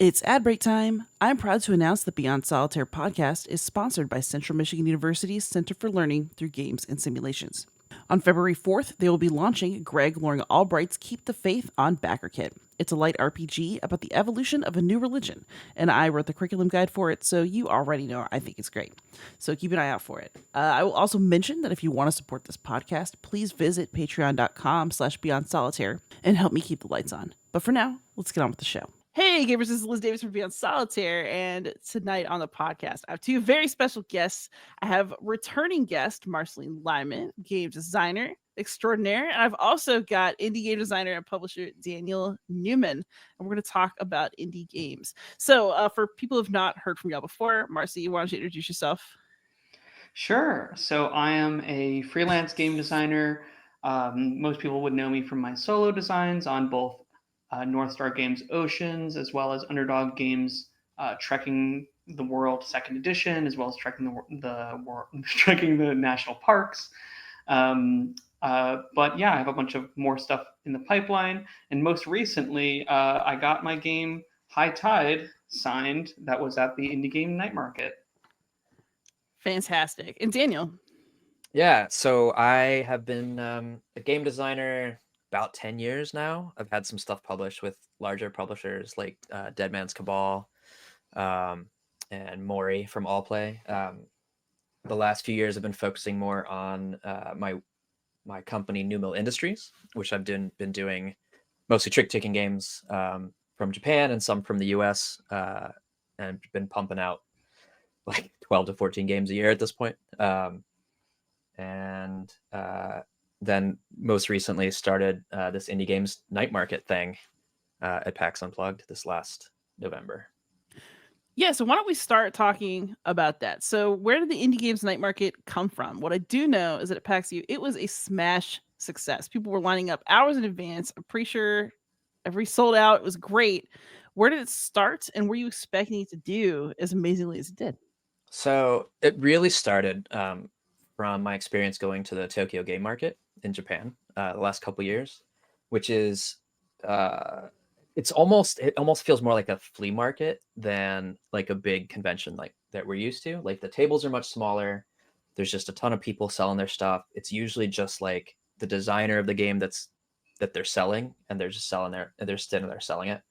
It's ad break time. I'm proud to announce the Beyond Solitaire podcast is sponsored by Central Michigan University's Center for Learning Through Games and Simulations. On February 4th, they will be launching Greg Loring Albright's Keep the Faith on Backer Kit. It's a light RPG about the evolution of a new religion, and I wrote the curriculum guide for it, so you already know I think it's great. So keep an eye out for it. I will also mention that if you want to support this podcast, please visit patreon.com/beyondsolitaire and help me keep the lights on. But for now, let's get on with the show. Hey, gamers, this is Liz Davis from Beyond Solitaire, and tonight on the podcast, I have two very special guests. I have returning guest Marceline Leiman, game designer extraordinaire, and I've also got indie game designer and publisher Daniel Newman, and we're going to talk about indie games. So for people who have not heard from y'all before, Marcy, why don't you introduce yourself? Sure. So I am a freelance game designer. Most people would know me from my solo designs on both North Star Games Oceans, as well as Underdog Games Trekking the World Second Edition, as well as Trekking Trekking the National Parks. But yeah, I have a bunch of more stuff in the pipeline. And most recently, I got my game High Tide signed. That was at the Indie Game Night Market. Fantastic. And Daniel? Yeah, so I have been a game designer about 10 years now. I've had some stuff published with larger publishers like Dead Man's Cabal and Mori from Allplay. The last few years I've been focusing more on my company Newman Industries, which I've been doing mostly trick-taking games from Japan and some from the US, and been pumping out like 12 to 14 games a year at this point. Then most recently started this indie games night market thing at PAX Unplugged this last November. Yeah, so why don't we start talking about that? So where did the indie games night market come from? What I do know is that at PAXU, it was a smash success. People were lining up hours in advance. I'm pretty sure every sold out. It was great. Where did it start, and were you expecting it to do as amazingly as it did? So it really started from my experience going to the Tokyo Game Market in Japan the last couple years, which is it almost feels more like a flea market than like a big convention like that we're used to. Like the tables are much smaller. There's just a ton of people selling their stuff. It's usually just like the designer of the game that they're selling, and they're just selling they're standing there selling it.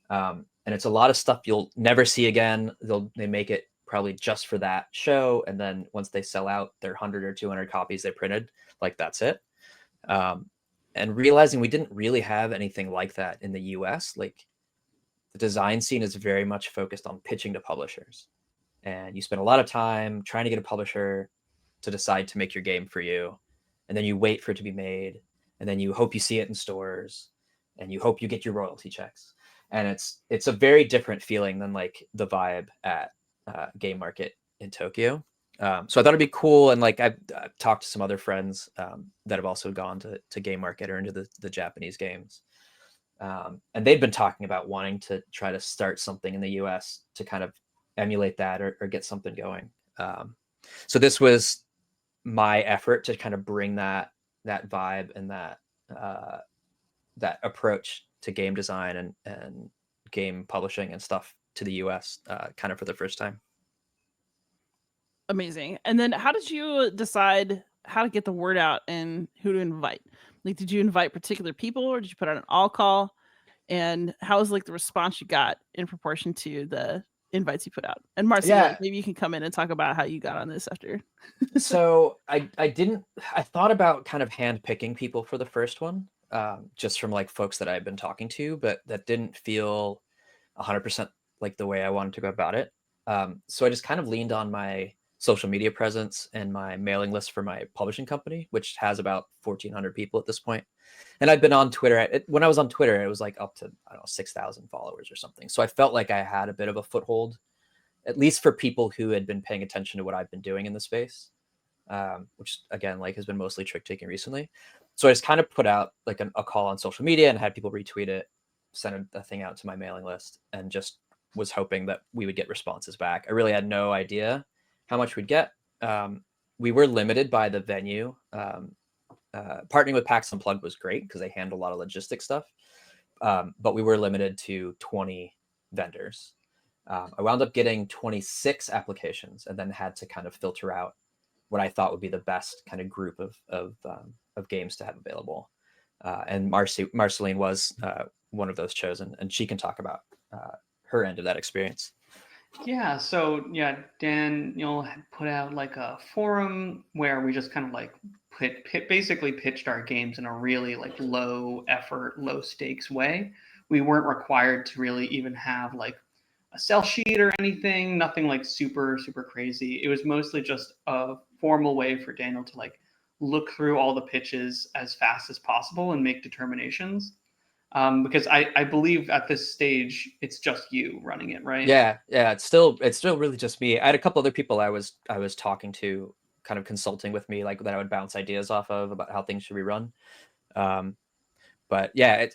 And it's a lot of stuff you'll never see again. They make it probably just for that show, and then once they sell out their 100 or 200 copies they printed, like that's it. And realizing we didn't really have anything like that in the US. Like the design scene is very much focused on pitching to publishers, and you spend a lot of time trying to get a publisher to decide to make your game for you, and then you wait for it to be made, and then you hope you see it in stores, and you hope you get your royalty checks. And it's a very different feeling than like the vibe at Game Market in Tokyo. So I thought it'd be cool, and like I've talked to some other friends that have also gone to Game Market or into the Japanese games, and they'd been talking about wanting to try to start something in the US to kind of emulate that or get something going. So this was my effort to kind of bring that vibe and that approach to game design and game publishing and stuff to the US kind of for the first time. Amazing. And then how did you decide how to get the word out and who to invite? Like, did you invite particular people, or did you put out an all call? And how was like the response you got in proportion to the invites you put out? And Marcy, like, maybe you can come in and talk about how you got on this after. So I thought about kind of hand picking people for the first one, just from like folks that I've been talking to, but that didn't feel 100% like the way I wanted to go about it. So I just kind of leaned on my social media presence and my mailing list for my publishing company, which has about 1,400 people at this point. And I've been on Twitter. When I was on Twitter, it was like up to, I don't know, 6,000 followers or something. So I felt like I had a bit of a foothold, at least for people who had been paying attention to what I've been doing in the space. which again like has been mostly trick taking recently. So I just kind of put out like a call on social media and had people retweet it, send a thing out to my mailing list, and just was hoping that we would get responses back. I really had no idea how much we'd get. We were limited by the venue. Partnering with PAXU Unplugged was great because they handle a lot of logistic stuff, but we were limited to 20 vendors. I wound up getting 26 applications and then had to kind of filter out what I thought would be the best kind of group of games to have available. And Marceline was one of those chosen, and she can talk about her end of that experience. Yeah, so yeah, Daniel had put out like a forum where we just kind of like basically pitched our games in a really like low effort, low stakes way. We weren't required to really even have like a sell sheet or anything, nothing like super crazy. It was mostly just a formal way for Daniel to like look through all the pitches as fast as possible and make determinations. Because I believe at this stage it's just you running it, right? Yeah, it's still really just me. I had a couple other people I was talking to, kind of consulting with me, like that I would bounce ideas off of about how things should be run. But yeah,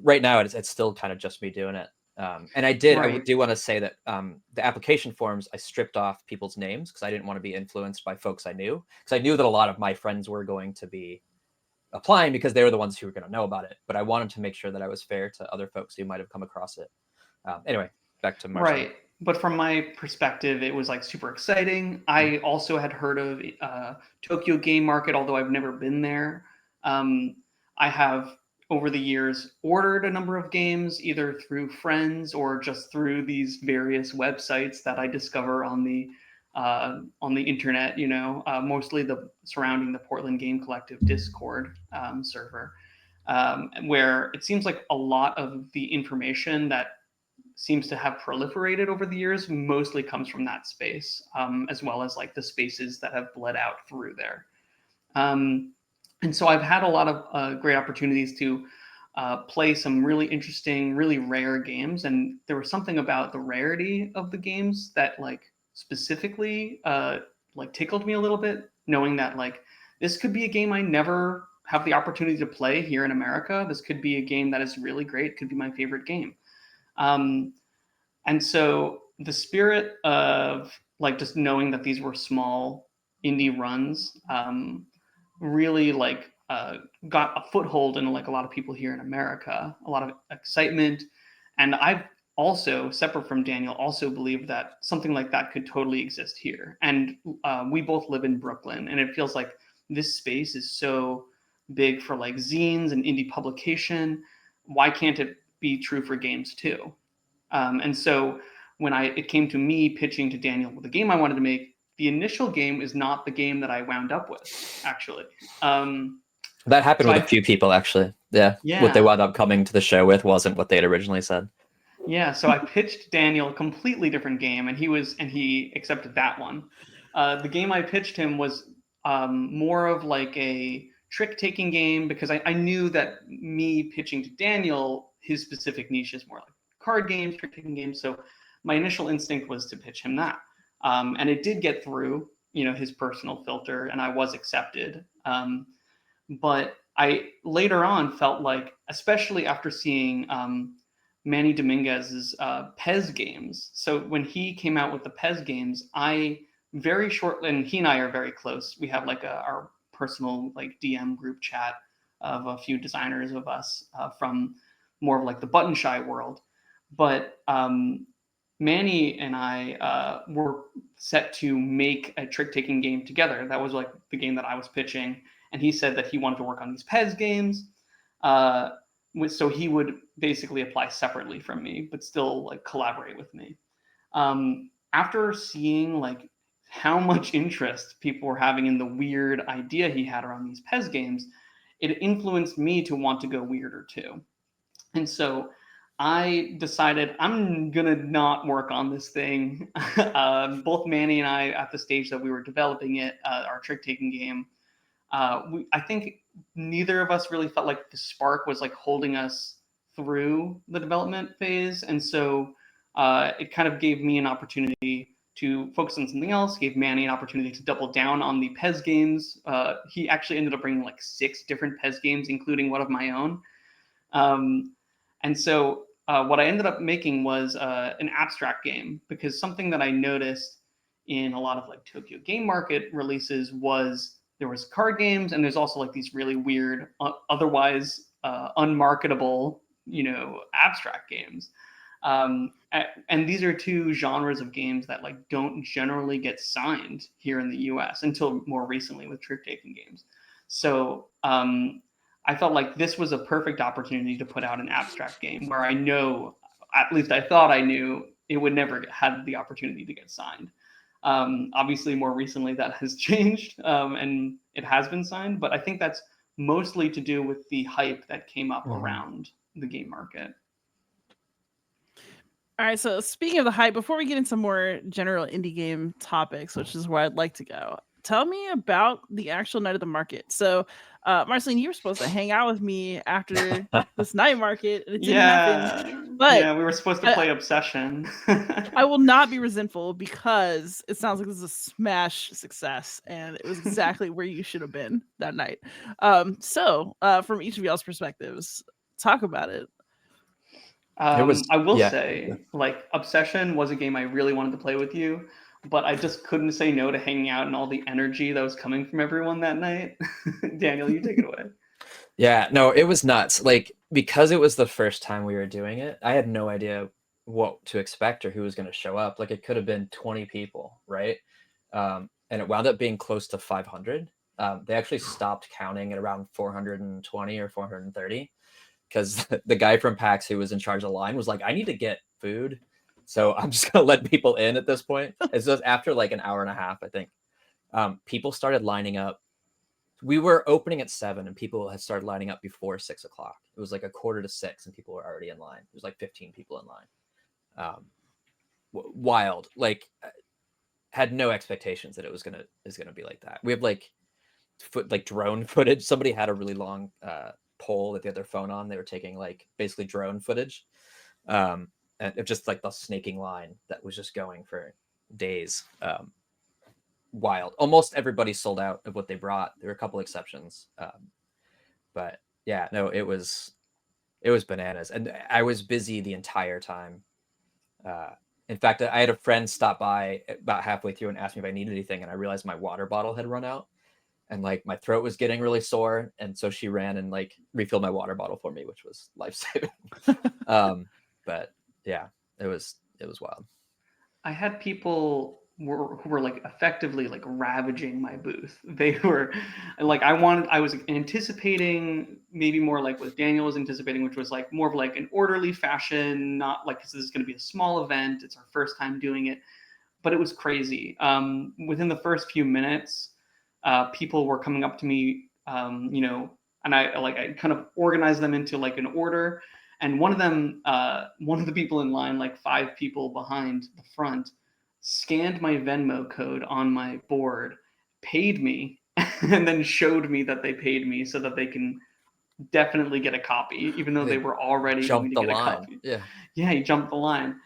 right now it's still kind of just me doing it. And I do want to say that the application forms, I stripped off people's names because I didn't want to be influenced by folks I knew, because I knew that a lot of my friends were going to be applying because they were the ones who were going to know about it. But I wanted to make sure that I was fair to other folks who might have come across it. Anyway, back to Marcel. Right. But from my perspective, it was like super exciting. I also had heard of Tokyo Game Market, although I've never been there. I have over the years ordered a number of games either through friends or just through these various websites that I discover on the internet. Mostly surrounding the Portland Game Collective Discord server, where it seems like a lot of the information that seems to have proliferated over the years mostly comes from that space, as well as like the spaces that have bled out through there. And so I've had a lot of great opportunities to play some really interesting, really rare games. And there was something about the rarity of the games that like specifically like tickled me a little bit, knowing that like this could be a game I never have the opportunity to play here in America. This could be a game that is really great. It could be my favorite game. And so the spirit of like just knowing that these were small indie runs really like got a foothold in like a lot of people here in America, a lot of excitement. And I've also, separate from Daniel, also believed that something like that could totally exist here. And we both live in Brooklyn, and it feels like this space is so big for like zines and indie publication. Why can't it be true for games too? And so when it came to me pitching to Daniel the game I wanted to make, the initial game is not the game that I wound up with, actually. That happened with a few people, actually. Yeah. What they wound up coming to the show with wasn't what they had originally said. Yeah, so I pitched Daniel a completely different game, and he accepted that one. The game I pitched him was more of like a trick-taking game, because I knew that me pitching to Daniel, his specific niche is more like card games, trick-taking games. So my initial instinct was to pitch him that. And it did get through, his personal filter, and I was accepted. But I later on felt like, especially after seeing Manny Dominguez's Pez games. So when he came out with the Pez games, and he and I are very close. We have like our personal like DM group chat of a few designers of us from more of like the button shy world. But Manny and I were set to make a trick-taking game together. That was like the game that I was pitching. And he said that he wanted to work on these Pez games. So he would basically apply separately from me, but still like collaborate with me. After seeing like how much interest people were having in the weird idea he had around these Pez games, it influenced me to want to go weirder too. And so I decided I'm gonna not work on this thing. Both Manny and I, at the stage that we were developing it, our trick-taking game, I think neither of us really felt like the spark was like holding us through the development phase. And so it kind of gave me an opportunity to focus on something else. Gave Manny an opportunity to double down on the PES games. He actually ended up bringing like 6 different PES games, including one of my own. And so what I ended up making was an abstract game, because something that I noticed in a lot of like Tokyo Game Market releases was there was card games, and there's also like these really weird, otherwise unmarketable, abstract games. And these are 2 genres of games that like don't generally get signed here in the US until more recently with trick-taking games. So I felt like this was a perfect opportunity to put out an abstract game where I know, at least I thought I knew, it would never have the opportunity to get signed. Obviously, more recently that has changed, and it has been signed, but I think that's mostly to do with the hype that came up around the game market. All right, so speaking of the hype, before we get into more general indie game topics, which is where I'd like to go, tell me about the actual night of the market. So, Marceline, you were supposed to hang out with me after this night market, and it didn't happen. But we were supposed to play Obsession. I will not be resentful, because it sounds like this is a smash success, and it was exactly where you should have been that night. So, from each of y'all's perspectives, talk about it. I will say, like, Obsession was a game I really wanted to play with you, but I just couldn't say no to hanging out and all the energy that was coming from everyone that night. Daniel, you take it away. Yeah, no, it was nuts. Like, because it was the first time we were doing it, I had no idea what to expect or who was going to show up. Like, it could have been 20 people, right? And it wound up being close to 500. They actually stopped counting at around 420 or 430, because the guy from PAX who was in charge of the line was like, I need to get food, so I'm just going to let people in at this point. It's just after like an hour and a half, I think, people started lining up. We were opening at 7, and people had started lining up before 6 o'clock. It was like 5:45, and people were already in line. There was like 15 people in line. Wild. Like, had no expectations that it was gonna be like that. We have like drone footage. Somebody had a really long pole that they had their phone on. They were taking like basically drone footage, and it just like the snaking line that was just going for days. Wild. Almost everybody sold out of what they brought. There were a couple exceptions, but yeah, no, it was bananas, and I was busy the entire time. In fact, I had a friend stop by about halfway through and ask me if I needed anything, and I realized my water bottle had run out, and like my throat was getting really sore, and so she ran and like refilled my water bottle for me, which was life-saving. But yeah, it was wild. I had people who were like effectively like ravaging my booth. They were like, I was anticipating maybe more like what Daniel was anticipating, which was like more of like an orderly fashion, not like this is going to be a small event. It's our first time doing it, but it was crazy. Within the first few minutes, people were coming up to me, and I kind of organized them into like an order. And one of the people in line, like 5 people behind the front, scanned my Venmo code on my board, paid me, and then showed me that they paid me so that they can definitely get a copy, even though they were already going to get a copy. Yeah, he jumped the line.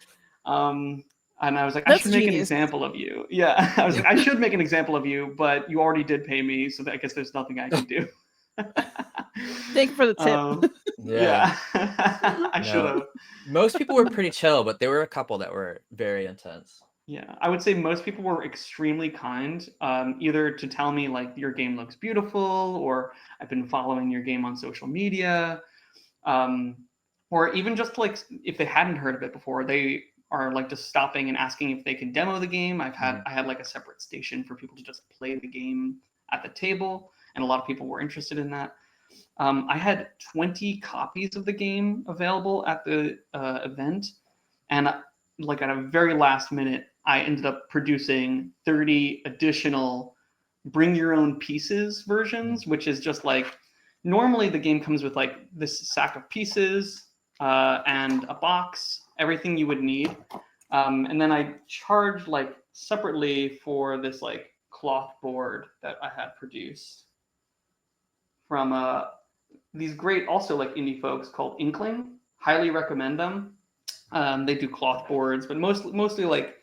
And I was like, I should make an example of you. Yeah, I was like, I should make an example of you, but you already did pay me, so I guess there's nothing I can do. Thank you for the tip. Yeah. I should have. Most people were pretty chill, but there were a couple that were very intense. Yeah, I would say most people were extremely kind, either to tell me like your game looks beautiful, or I've been following your game on social media, or even just like if they hadn't heard of it before, they are like just stopping and asking if they can demo the game. I had like a separate station for people to just play the game at the table, and a lot of people were interested in that. I had 20 copies of the game available at the event, and like at a very last minute, I ended up producing 30 additional bring your own pieces versions, which is just like, normally the game comes with like this sack of pieces and a box, everything you would need. And then I charged like separately for this like cloth board that I had produced from these great also like indie folks called Inkling. Highly recommend them. They do cloth boards, but mostly like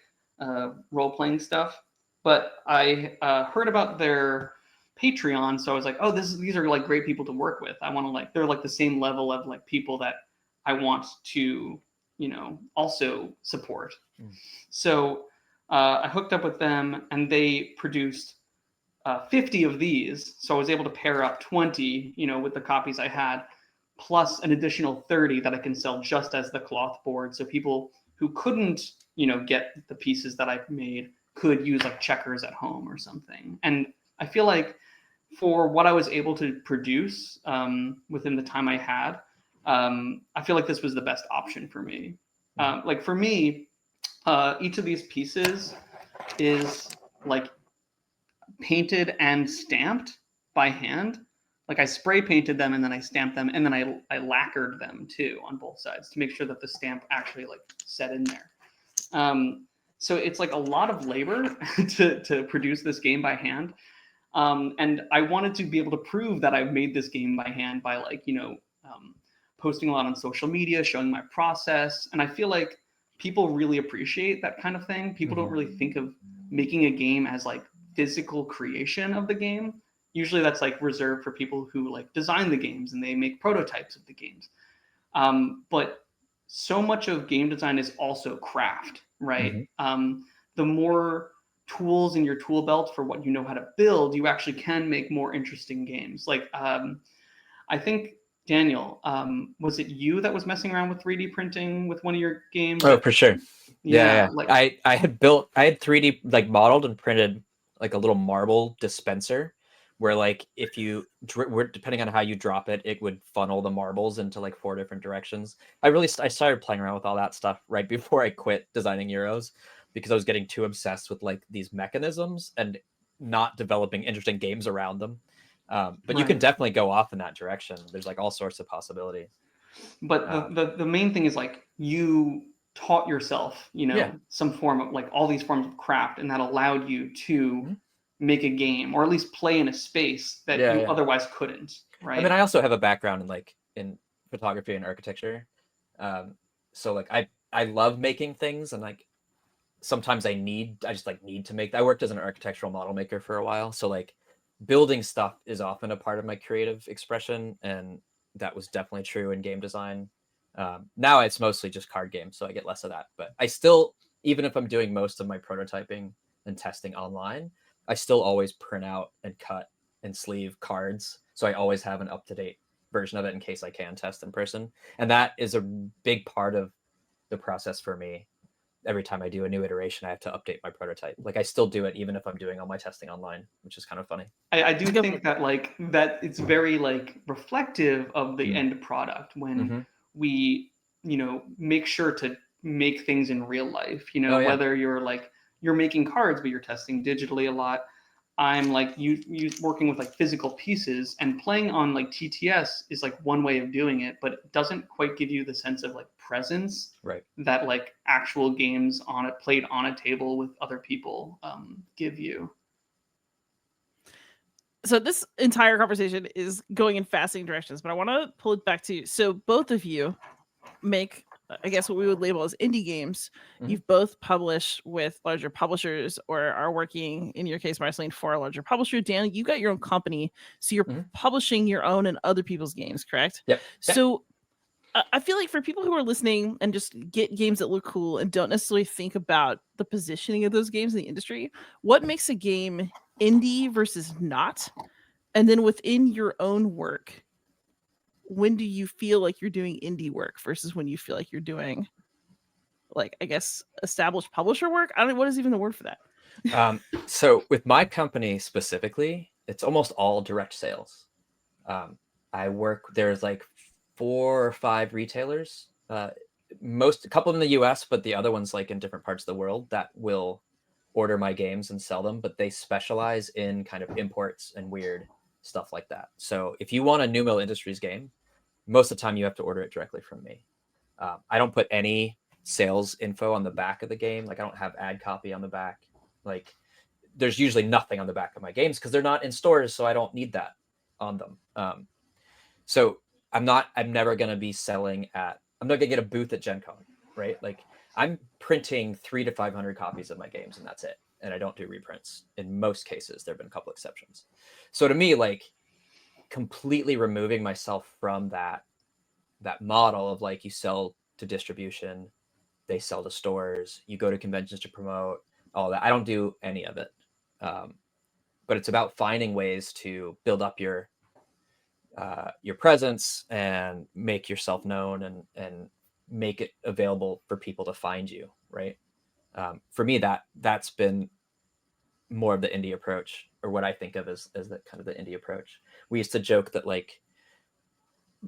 role-playing stuff, but I heard about their Patreon, so I was like, oh, these are like great people to work with. I want to like they're like the same level of like people that I want to also support. So I hooked up with them, and they produced 50 of these. So I was able to pair up 20, with the copies I had, plus an additional 30 that I can sell just as the cloth board. So people who couldn't, get the pieces that I've made could use like checkers at home or something. And I feel like for what I was able to produce within the time I had, I feel like this was the best option for me. Like for me, each of these pieces is like painted and stamped by hand. Like I spray painted them and then I stamped them and then I lacquered them too on both sides to make sure that the stamp actually like set in there. So it's like a lot of labor to produce this game by hand. And I wanted to be able to prove that I've made this game by hand by like, posting a lot on social media, showing my process. And I feel like people really appreciate that kind of thing. People don't really think of making a game as like physical creation of the game. Usually that's like reserved for people who like design the games and they make prototypes of the games. But so much of game design is also craft, right? The more tools in your tool belt for what you know how to build, you actually can make more interesting games. Like I think Daniel, was it you that was messing around with 3D printing with one of your games? Oh, for sure. Yeah. Like I had 3D like modeled and printed like a little marble dispenser where like if you depending on how you drop it, it would funnel the marbles into like 4 different directions. I started playing around with all that stuff right before I quit designing Euros because I was getting too obsessed with like these mechanisms and not developing interesting games around them. But you can definitely go off in that direction. There's like all sorts of possibility. But the main thing is like you taught yourself, some form of like all these forms of craft, and that allowed you to make a game or at least play in a space that you otherwise couldn't. Right. I mean, I also have a background in photography and architecture. So like I love making things, and like sometimes I just like need to make. I worked as an architectural model maker for a while, so like building stuff is often a part of my creative expression, and that was definitely true in game design. Now it's mostly just card games, so I get less of that. But I still, even if I'm doing most of my prototyping and testing online, I still always print out and cut and sleeve cards. So I always have an up-to-date version of it in case I can test in person. And that is a big part of the process for me. Every time I do a new iteration, I have to update my prototype. Like I still do it even if I'm doing all my testing online, which is kind of funny. I do think that like that it's very like reflective of the end product when we, make sure to make things in real life, whether you're making cards, but you're testing digitally a lot. I'm like you working with like physical pieces, and playing on like TTS is like one way of doing it, but it doesn't quite give you the sense of like presence that like actual games played on a table with other people give you. So this entire conversation is going in fascinating directions, but I want to pull it back to you. So both of you make, I guess, what we would label as indie games. You've both published with larger publishers or are working, in your case, Marceline, for a larger publisher. Dan, you got your own company, so you're publishing your own and other people's games, correct? Yep. So I feel like for people who are listening and just get games that look cool and don't necessarily think about the positioning of those games in the industry, what makes a game indie versus not? And then within your own work, when do you feel like you're doing indie work versus when you feel like you're doing, like, I guess, established publisher work? I don't know, what is even the word for that? So with my company specifically, it's almost all direct sales. There's like 4 or 5 retailers, a couple in the US, but the other ones like in different parts of the world that will order my games and sell them, but they specialize in kind of imports and weird stuff like that. So if you want a New Mill Industries game, most of the time you have to order it directly from me. I don't put any sales info on the back of the game. Like I don't have ad copy on the back. Like there's usually nothing on the back of my games because they're not in stores, so I don't need that on them. So I'm never going to be I'm not going to get a booth at Gen Con, right? Like I'm printing 300 to 500 copies of my games, and that's it. And I don't do reprints in most cases. There have been a couple exceptions. So to me, like, completely removing myself from that model of like, you sell to distribution, they sell to stores, you go to conventions to promote all that. I don't do any of it. But it's about finding ways to build up your presence and make yourself known and make it available for people to find you, right? For me, that's been more of the indie approach, or what I think of as the kind of the indie approach. We used to joke that, like,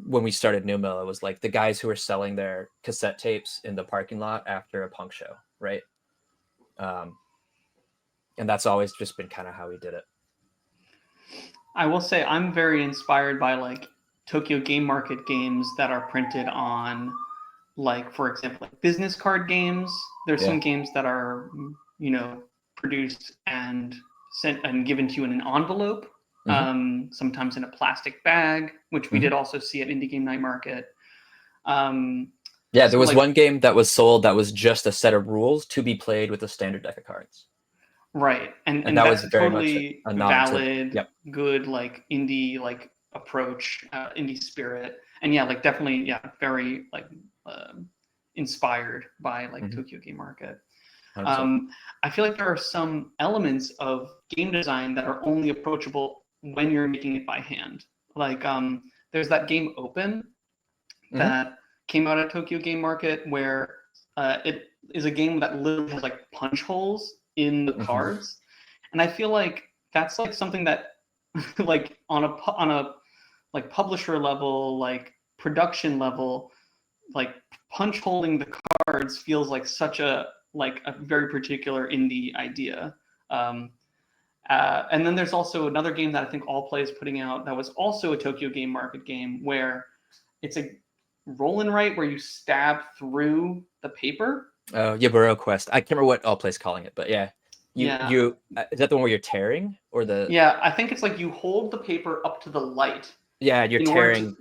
when we started New Mill, it was like the guys who were selling their cassette tapes in the parking lot after a punk show, right? And that's always just been kind of how we did it. I will say I'm very inspired by like Tokyo Game Market games that are printed on, like, for example, like business card games. There's some games that are, you know, produced and sent and given to you in an envelope, sometimes in a plastic bag, which we did also see at Indie Game Night Market. There was one game that was sold that was just a set of rules to be played with a standard deck of cards. Right, and that was that's very totally much a nod valid, good, like, indie, like, approach, indie spirit, and like definitely, very like inspired by like Tokyo Game Market. I feel like there are some elements of game design that are only approachable when you're making it by hand. Like, there's that game Open that came out at Tokyo Game Market where it is a game that literally has like punch holes in the cards, and I feel like that's like something that like on a like publisher level, like production level, like punch holding the cards feels like such a very particular indie idea. And then there's also another game that I think All Play is putting out that was also a Tokyo Game Market game where it's a roll and write where you stab through the paper. Oh, Yaburo Quest. I can't remember what All Play's calling it, but you is that the one where you're tearing, or the? Yeah, I think it's like you hold the paper up to the light. Yeah, you're tearing.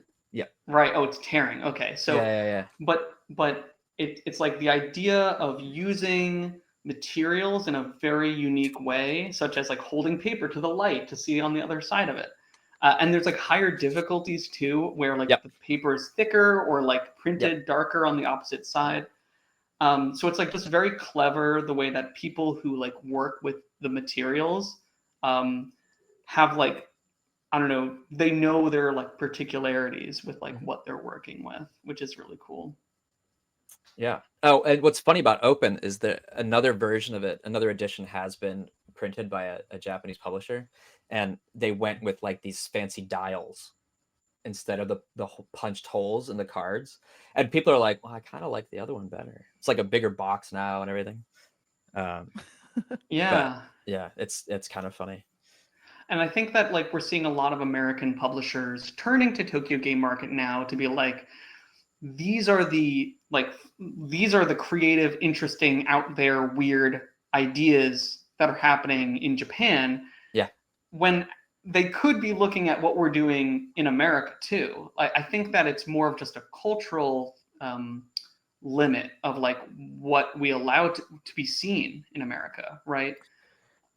Right. Oh, it's tearing. Okay. So but it's like the idea of using materials in a very unique way, such as like holding paper to the light to see on the other side of it. And there's like higher difficulties too, where like the paper is thicker or like printed darker on the opposite side. So it's like just very clever the way that people who like work with the materials have like, I don't know, they know their like particularities with like what they're working with, which is really cool. Yeah. Oh, and what's funny about Open is that another version of it, another edition, has been printed by a Japanese publisher, and they went with like these fancy dials instead of the punched holes in the cards. And people are like, well, I kind of like the other one better. It's like a bigger box now and everything. But it's kind of funny. And I think that like we're seeing a lot of American publishers turning to Tokyo Game Market now to be like, these are the creative, interesting, out there, weird ideas that are happening in Japan. Yeah. When they could be looking at what we're doing in America too. I think that it's more of just a cultural limit of like what we allow to be seen in America, right?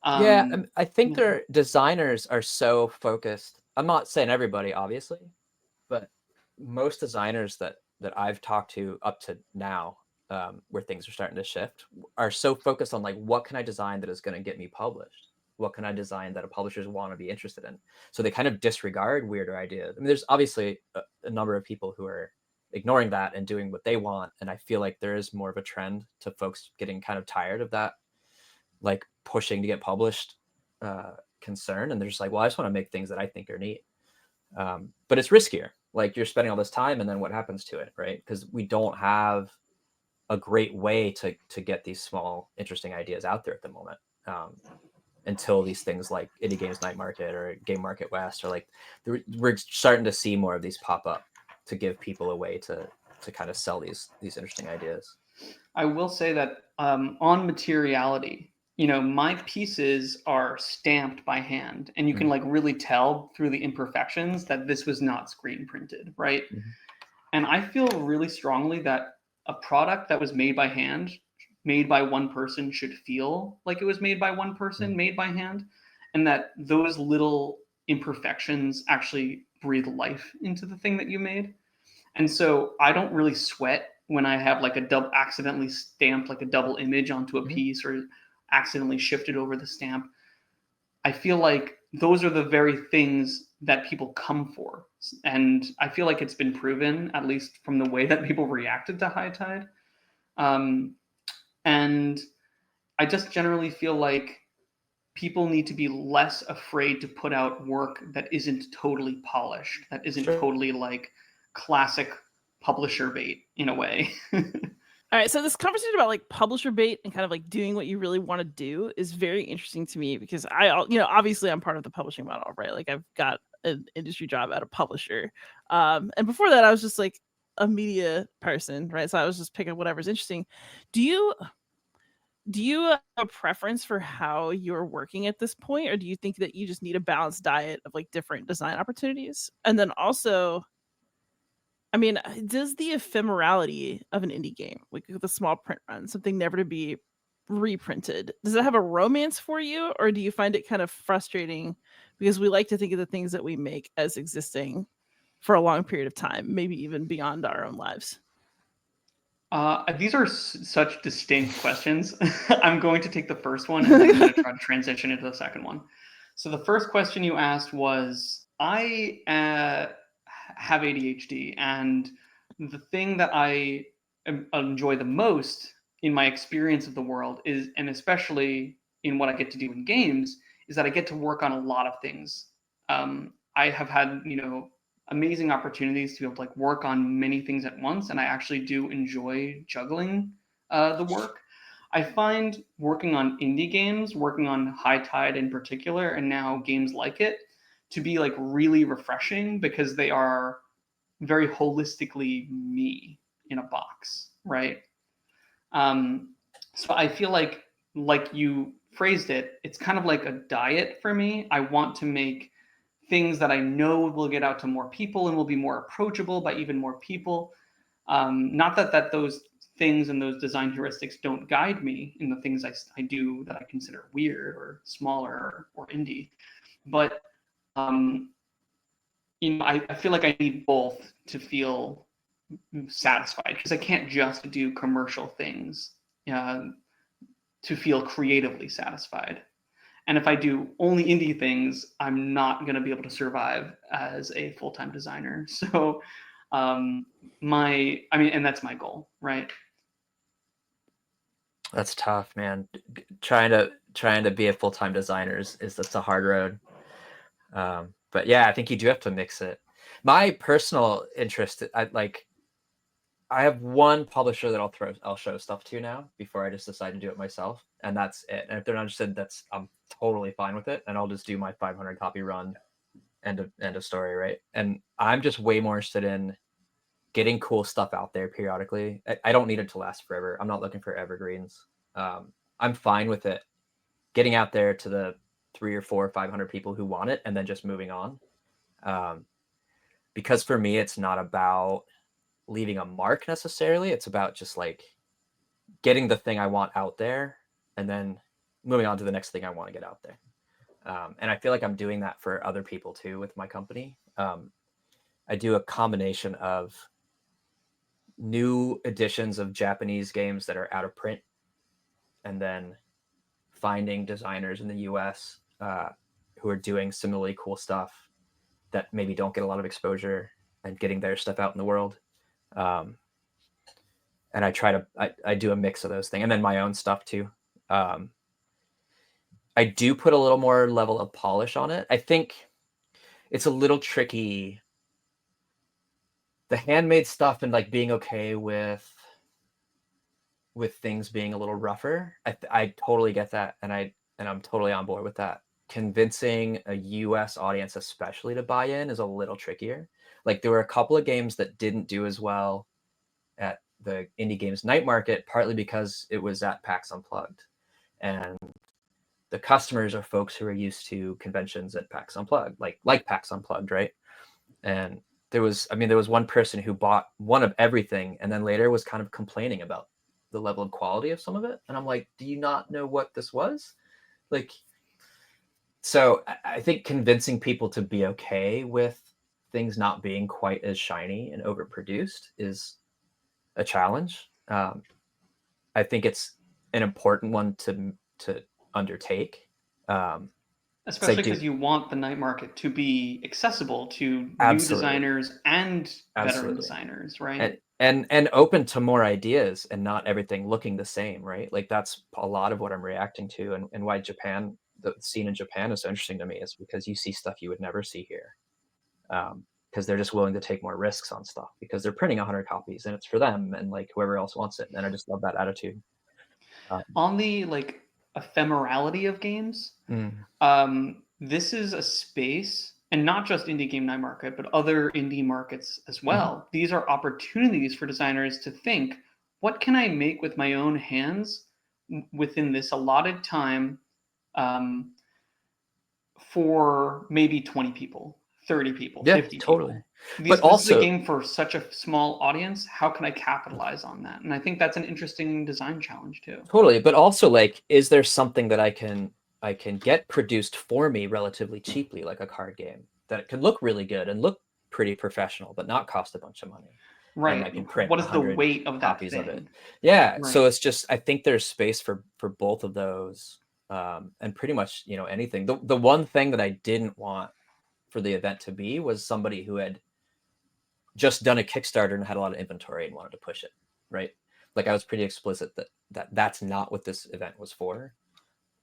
I think their designers are so focused. I'm not saying everybody, obviously, but most designers that I've talked to up to now, where things are starting to shift, are so focused on like, what can I design that is going to get me published? What can I design that a publishers want to be interested in? So they kind of disregard weirder ideas. I mean, there's obviously a number of people who are ignoring that and doing what they want. And I feel like there is more of a trend to folks getting kind of tired of that, like pushing to get published concern. And they're just like, well, I just want to make things that I think are neat. But it's riskier. Like, you're spending all this time and then what happens to it, right? Because we don't have a great way to get these small, interesting ideas out there at the moment. Until these things like Indie Games Night Market or Game Market West, or like, we're starting to see more of these pop up to give people a way to kind of sell these interesting ideas. I will say that on materiality, my pieces are stamped by hand, and you can like really tell through the imperfections that this was not screen printed, right? And I feel really strongly that a product that was made by hand, made by one person, should feel like it was made by one person, made by hand, and that those little imperfections actually breathe life into the thing that you made. And so I don't really sweat when I have like accidentally stamped like a double image onto a piece, or accidentally shifted over the stamp. I feel like those are the very things that people come for. And I feel like it's been proven, at least from the way that people reacted to High Tide. And I just generally feel like people need to be less afraid to put out work that isn't totally polished, that isn't totally like classic publisher bait in a way. All right, so this conversation about like publisher bait and kind of like doing what you really want to do is very interesting to me, because obviously I'm part of the publishing model, right? Like I've got an industry job at a publisher. And before that I was just like a media person, right? So I was just picking whatever's interesting. Do you have a preference for how you're working at this point, or do you think that you just need a balanced diet of like different design opportunities? And then also, I mean, does the ephemerality of an indie game, like the small print run, something never to be reprinted, does it have a romance for you, or do you find it kind of frustrating because we like to think of the things that we make as existing for a long period of time, maybe even beyond our own lives? These are such distinct questions. I'm going to take the first one, and then I'm going to try to transition into the second one. So the first question you asked was, I have ADHD, and the thing that I enjoy the most in my experience of the world is, and especially in what I get to do in games, is that I get to work on a lot of things. I have had, amazing opportunities to be able to like work on many things at once, and I actually do enjoy juggling the work. I find working on indie games, working on High Tide in particular, and now games like it, to be like really refreshing, because they are very holistically me in a box, right? So I feel like you phrased it, it's kind of like a diet for me. I want to make things that I know will get out to more people and will be more approachable by even more people. Not that those things and those design heuristics don't guide me in the things I do that I consider weird or smaller or indie, but I feel like I need both to feel satisfied, because I can't just do commercial things to feel creatively satisfied. And if I do only indie things, I'm not going to be able to survive as a full-time designer. So, and that's my goal, right? That's tough, man. Trying to be a full-time designer that's a hard road. But yeah, I think you do have to mix it. My personal interest, I have one publisher that I'll show stuff to now before I just decide to do it myself, and that's it. And if they're not interested, I'm totally fine with it, and I'll just do my 500 copy run, end of story, right? And I'm just way more interested in getting cool stuff out there periodically. I don't need it to last forever. I'm not looking for evergreens. I'm fine with it getting out there to the 3 or 4 or 500 people who want it, and then just moving on. Because for me, it's not about leaving a mark necessarily. It's about just like getting the thing I want out there and then moving on to the next thing I want to get out there. And I feel like I'm doing that for other people too with my company. I do a combination of new editions of Japanese games that are out of print, and then finding designers in the US who are doing similarly cool stuff that maybe don't get a lot of exposure, and getting their stuff out in the world. And I do a mix of those things, and then my own stuff too. I do put a little more level of polish on it. I think it's a little tricky, the handmade stuff, and like being okay with things being a little rougher. I totally get that, and I'm totally on board with that. Convincing a US audience especially to buy in is a little trickier. Like there were a couple of games that didn't do as well at the indie games night market, partly because it was at PAX Unplugged, and the customers are folks who are used to conventions at PAX Unplugged, like PAX Unplugged, right? And there was one person who bought one of everything and then later was kind of complaining about the level of quality of some of it. And I'm like, do you not know what this was? Like, so I think convincing people to be okay with things not being quite as shiny and overproduced is a challenge. I think it's an important one to undertake. Especially because you want the night market to be accessible to new designers and veteran designers, right? And open to more ideas and not everything looking the same, right? Like that's a lot of what I'm reacting to, and why Japan, the scene in Japan is so interesting to me, is because you see stuff you would never see here. Because they're just willing to take more risks on stuff because they're printing 100 copies and it's for them and like whoever else wants it. And I just love that attitude. On the like ephemerality of games, this is a space, and not just indie game night market, but other indie markets as well. These are opportunities for designers to think, what can I make with my own hands within this allotted time, for maybe 20 people, 30 people, 50 totally. people. But also, this is a game for such a small audience. How can I capitalize on that? And I think that's an interesting design challenge too. Totally. But also, like, is there something that I can get produced for me relatively cheaply, like a card game that could look really good and look pretty professional, but not cost a bunch of money? Right. And I can print what is the weight of that copies thing? of it. Yeah. Right. So it's just, I think there's space for both of those. And pretty much, anything. The one thing that I didn't want for the event to be was somebody who had just done a Kickstarter and had a lot of inventory and wanted to push it, right? Like I was pretty explicit that that's not what this event was for.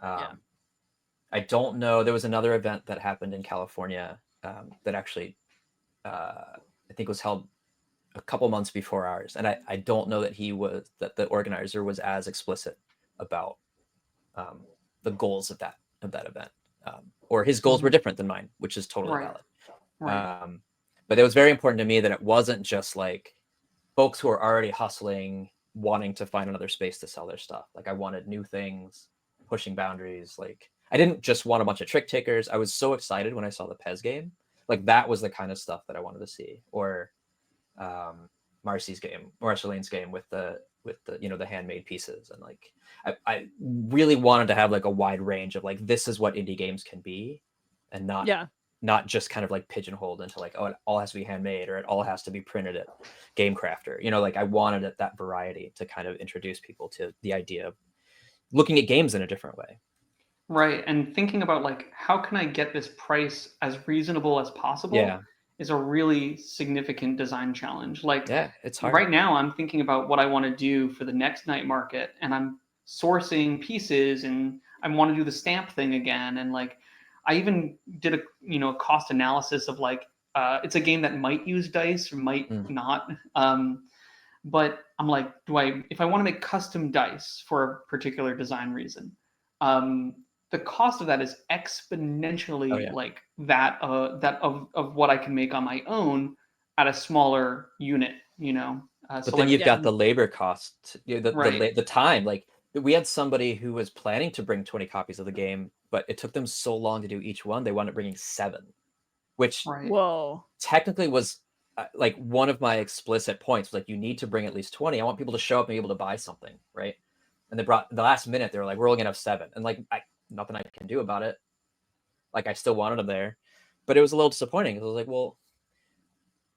I don't know. There was another event that happened in California that actually I think was held a couple months before ours, and I don't know that the organizer was as explicit about the goals of that event, or his goals were different than mine, which is totally valid. Right. But it was very important to me that it wasn't just like folks who are already hustling, wanting to find another space to sell their stuff. Like I wanted new things, pushing boundaries. Like I didn't just want a bunch of trick takers. I was so excited when I saw the Pez game. Like that was the kind of stuff that I wanted to see. Or Marceline's game with the the handmade pieces, and like I really wanted to have like a wide range of like, this is what indie games can be, and not just kind of like pigeonholed into like, oh, it all has to be handmade or it all has to be printed at Game Crafter. Like I wanted that variety to kind of introduce people to the idea of looking at games in a different way. Right. And thinking about like, how can I get this price as reasonable as possible is a really significant design challenge. Like it's hard. Right now I'm thinking about what I want to do for the next night market, and I'm sourcing pieces, and I want to do the stamp thing again. And like, I even did a cost analysis of like, it's a game that might use dice or might not. But I'm like, if I want to make custom dice for a particular design reason, the cost of that is exponentially like that of what I can make on my own at a smaller unit, But then you've got the labor cost, the time. Like we had somebody who was planning to bring 20 copies of the game, but it took them so long to do each one, they wound up bringing 7, which technically was like one of my explicit points. Like you need to bring at least 20. I want people to show up and be able to buy something, right? And they brought the last minute. They were like, "We're only gonna have 7," and like nothing I can do about it. Like I still wanted them there, but it was a little disappointing because I was like, "Well,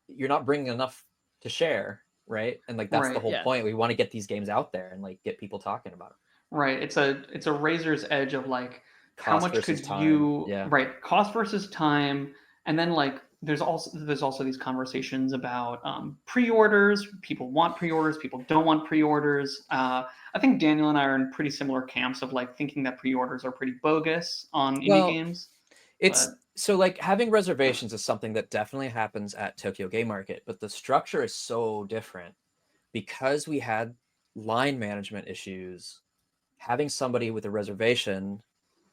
you're not bringing enough to share." Right. And like, that's the whole point. We want to get these games out there and like get people talking about it. Right. It's a razor's edge of like, how much could you, right. Cost versus time. And then like, there's also these conversations about pre-orders. People want pre-orders. People don't want pre-orders. I think Daniel and I are in pretty similar camps of like thinking that pre-orders are pretty bogus on indie games. So like having reservations is something that definitely happens at Tokyo Game Market, but the structure is so different because we had line management issues. Having somebody with a reservation,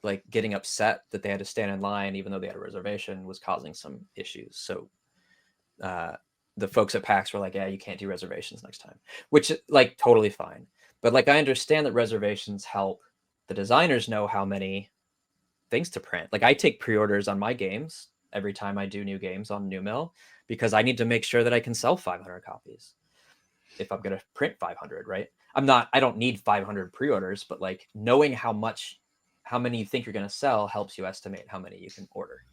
like getting upset that they had to stand in line even though they had a reservation, was causing some issues. So the folks at PAX were like, yeah, you can't do reservations next time, which like totally fine. But like I understand that reservations help the designers know how many things to print. Like I take pre-orders on my games every time I do new games on New Mill, because I need to make sure that I can sell 500 copies if I'm going to print 500, right? I don't need 500 pre-orders, but like knowing how many you think you're going to sell helps you estimate how many you can order.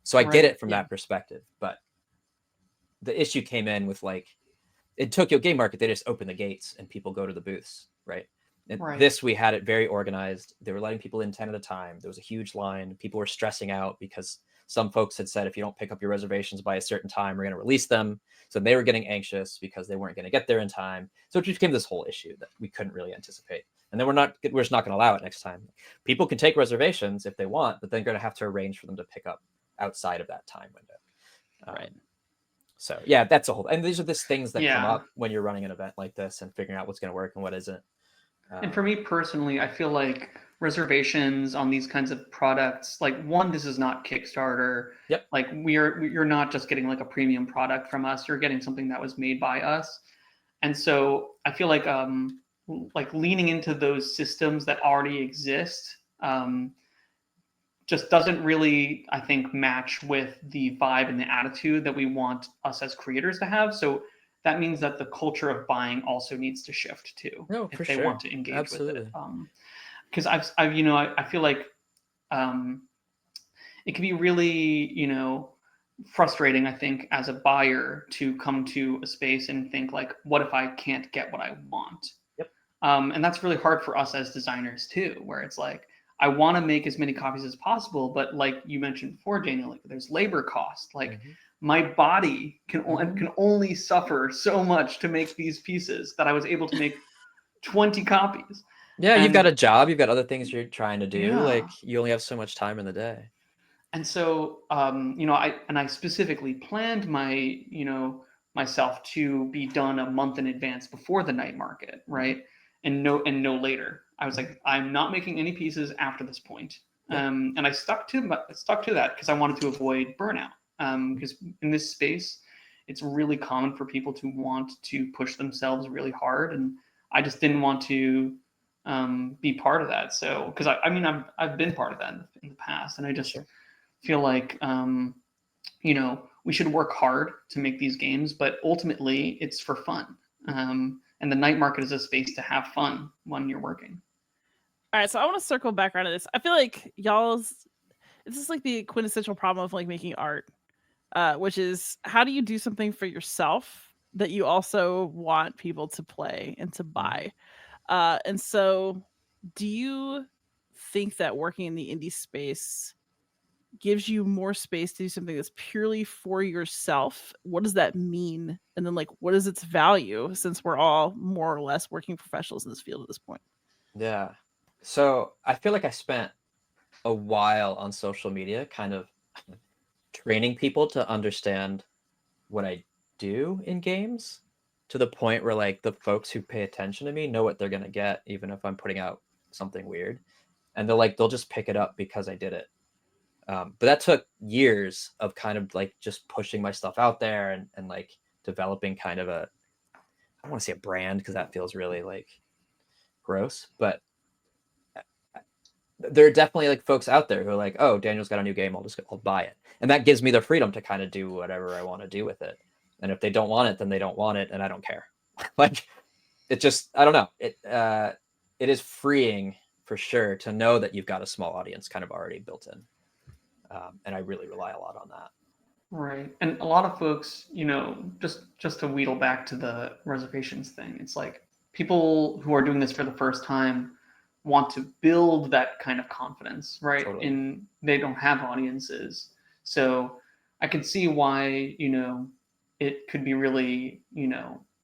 So I get it from that perspective, but the issue came in with like in Tokyo Game Market, they just open the gates and people go to the booths, right? And this, we had it very organized. They were letting people in 10 at a time. There was a huge line. People were stressing out because some folks had said, if you don't pick up your reservations by a certain time, we're going to release them. So they were getting anxious because they weren't going to get there in time. So it became this whole issue that we couldn't really anticipate. And then we're just not going to allow it next time. People can take reservations if they want, but they're going to have to arrange for them to pick up outside of that time window. Right. So yeah, that's a whole, and these are just things that come up when you're running an event like this and figuring out what's going to work and what isn't. And for me personally, I feel like reservations on these kinds of products, like one, this is not Kickstarter. Yep. Like you're not just getting like a premium product from us. You're getting something that was made by us. And so I feel like leaning into those systems that already exist just doesn't really, I think, match with the vibe and the attitude that we want us as creators to have. So that means that the culture of buying also needs to shift too, if they want to engage with it. Because I feel like it can be really, frustrating, I think, as a buyer to come to a space and think like, what if I can't get what I want? Yep. And that's really hard for us as designers too, where it's like, I want to make as many copies as possible, but like you mentioned before, Daniel, like there's labor cost. Like my body can only suffer so much to make these pieces that I was able to make 20 copies. Yeah, you've got a job, you've got other things you're trying to do. Yeah. Like you only have so much time in the day. And so, I specifically planned myself to be done a month in advance before the night market, right? And no later. I was like, I'm not making any pieces after this point. And I stuck to that because I wanted to avoid burnout. Because in this space, it's really common for people to want to push themselves really hard, and I just didn't want to be part of that. So, because I've been part of that in the past, and I just feel like we should work hard to make these games, but ultimately it's for fun. And the night market is a space to have fun when you're working. All right, so I want to circle back around to this. I feel like this is like the quintessential problem of like making art, which is how do you do something for yourself that you also want people to play and to buy? And so do you think that working in the indie space gives you more space to do something that's purely for yourself? What does that mean? And then like, what is its value, since we're all more or less working professionals in this field at this point? Yeah. So I feel like I spent a while on social media kind of training people to understand what I do in games, to the point where like the folks who pay attention to me know what they're going to get, even if I'm putting out something weird. And they'll just pick it up because I did it. But that took years of kind of like just pushing my stuff out there and like developing kind of I don't want to say a brand because that feels really like gross, but there are definitely like folks out there who are like, oh, Daniel's got a new game, I'll buy it. And that gives me the freedom to kind of do whatever I want to do with it. And if they don't want it, then they don't want it, and I don't care. Like it just, I don't know. It is freeing for sure to know that you've got a small audience kind of already built in. And I really rely a lot on that. Right. And a lot of folks, just to wheedle back to the reservations thing, it's like people who are doing this for the first time want to build that kind of confidence, right? Totally. And they don't have audiences. So I could see why, it could be really,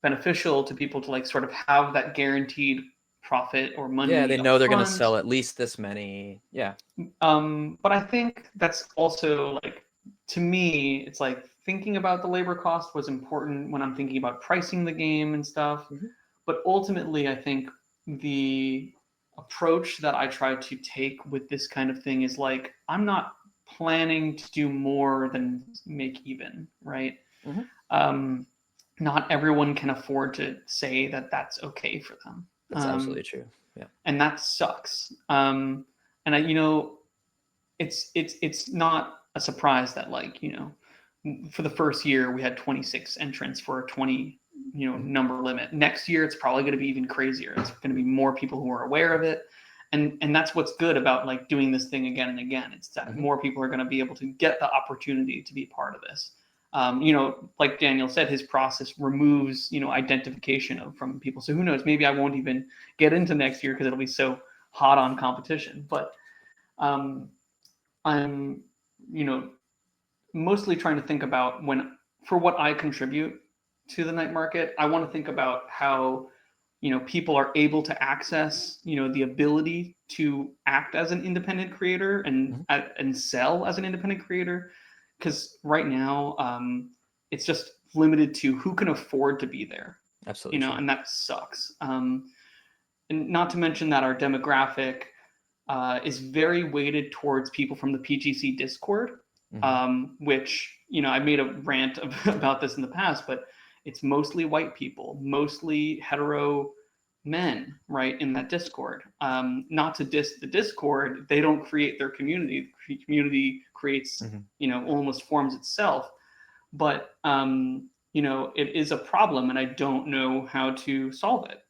beneficial to people to like sort of have that guaranteed profit or money. Yeah, they know they're going to sell at least this many. Yeah. But I think that's also like, to me, it's like thinking about the labor cost was important when I'm thinking about pricing the game and stuff. But ultimately, I think the approach that I try to take with this kind of thing is like, I'm not planning to do more than make even, right? Not everyone can afford to say that that's okay for them. That's absolutely true. Yeah. And that sucks. And it's not a surprise that, like, for the first year we had 26 entrants for a 20 number limit. Next year it's probably going to be even crazier. It's going to be more people who are aware of it, and that's what's good about like doing this thing again and again. It's that more people are going to be able to get the opportunity to be part of this. Like Daniel said, his process removes identification from people. So who knows? Maybe I won't even get into next year because it'll be so hot on competition. But I'm mostly trying to think about for what I contribute to the night market. I want to think about how people are able to access the ability to act as an independent creator and sell as an independent creator, because right now it's just limited to who can afford to be there. Absolutely. And that sucks. And not to mention that our demographic is very weighted towards people from the PGC Discord, which I made a rant about this in the past, but it's mostly white people, mostly hetero men, right, in that Discord. Not to diss the Discord, they don't create their community. The community creates, almost forms itself. But it is a problem, and I don't know how to solve it.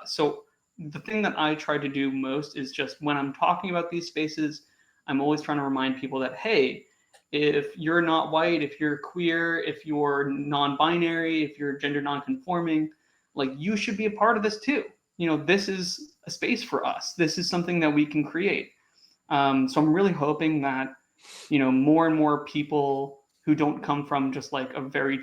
So the thing that I try to do most is just when I'm talking about these spaces, I'm always trying to remind people that, hey, if you're not white, if you're queer, if you're non-binary, if you're gender non-conforming, like, you should be a part of this too. This is a space for us. This is something that we can create. So I'm really hoping that, more and more people who don't come from just like a very,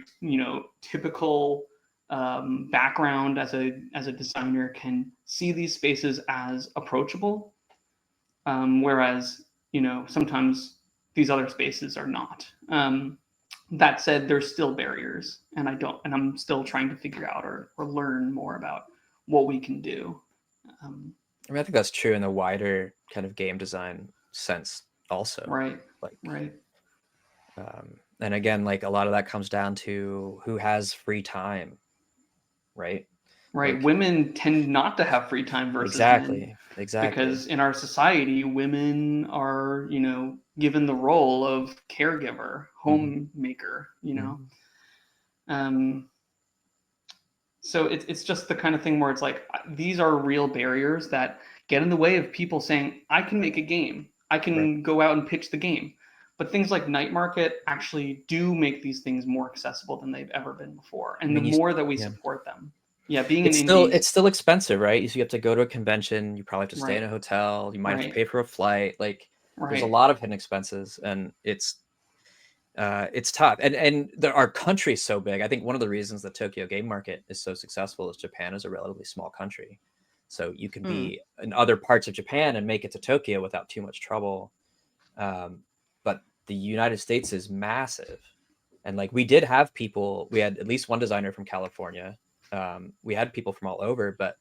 typical background as a designer can see these spaces as approachable. Whereas, sometimes these other spaces are not. That said, there's still barriers, and I'm still trying to figure out or learn more about what we can do. I mean, I think that's true in the wider kind of game design sense also. Right. Like, right. And again, like, a lot of that comes down to who has free time, right? Right. Like, women tend not to have free time versus men. Exactly. Because in our society, women are, given the role of caregiver, homemaker, So it's just the kind of thing where it's like, these are real barriers that get in the way of people saying, I can make a game. I can go out and pitch the game. But things like Night Market actually do make these things more accessible than they've ever been before. And the more that we support them. Yeah, being it's an indie, it's still expensive, right? So you have to go to a convention, you probably have to stay in a Right. hotel, you might have to Right. pay for a flight. Like, there's a Right. lot of hidden expenses, and it's tough. And our country's so big. I think one of the reasons the Tokyo game market is so successful is Japan is a relatively small country. So you can be in other parts of Japan and make it to Tokyo without too much trouble. But the United States is massive. And like, we did have people, we had at least one designer from California. We had people from all over, but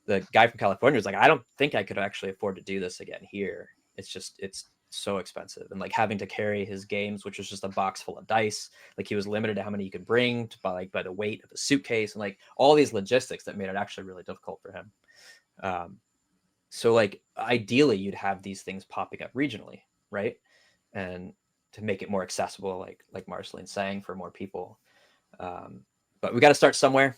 the guy from California was like, I don't think I could actually afford to do this again here. It's so expensive. And like, having to carry his games, which was just a box full of dice, like, he was limited to how many you could bring by the weight of the suitcase, and like all these logistics that made it actually really difficult for him. So like, ideally you'd have these things popping up regionally, right? And to make it more accessible, like Marceline's saying, for more people. But we got to start somewhere.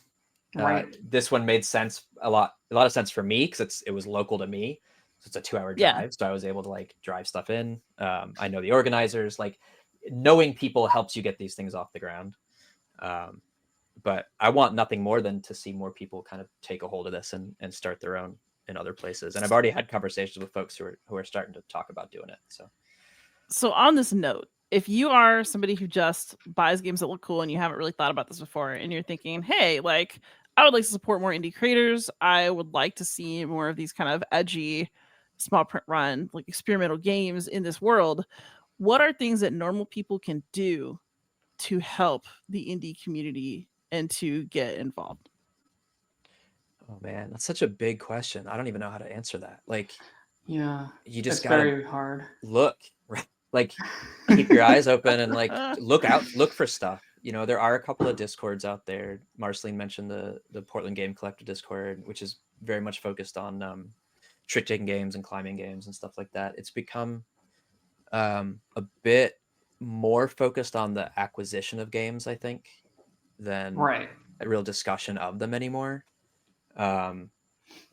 Right. This one made sense, a lot of sense for me, because it was local to me. So it's a 2-hour drive. So I was able to like drive stuff in. I know the organizers. Like, knowing people helps you get these things off the ground. But I want nothing more than to see more people kind of take a hold of this and start their own in other places. And I've already had conversations with folks who are starting to talk about doing it. So on this note, if you are somebody who just buys games that look cool and you haven't really thought about this before, and you're thinking, hey, like, I would like to support more indie creators, I would like to see more of these kind of edgy, small print run, like, experimental games in this world, what are things that normal people can do to help the indie community and to get involved? Oh man, that's such a big question. I don't even know how to answer that. Like, Yeah, you just it's gotta very hard. look, right? Like, keep your eyes open and like look for stuff. There are a couple of Discords out there. Marceline mentioned the Portland Game Collective Discord, which is very much focused on trick taking games and climbing games and stuff like that. It's become a bit more focused on the acquisition of games, I think, than Right. a real discussion of them anymore. But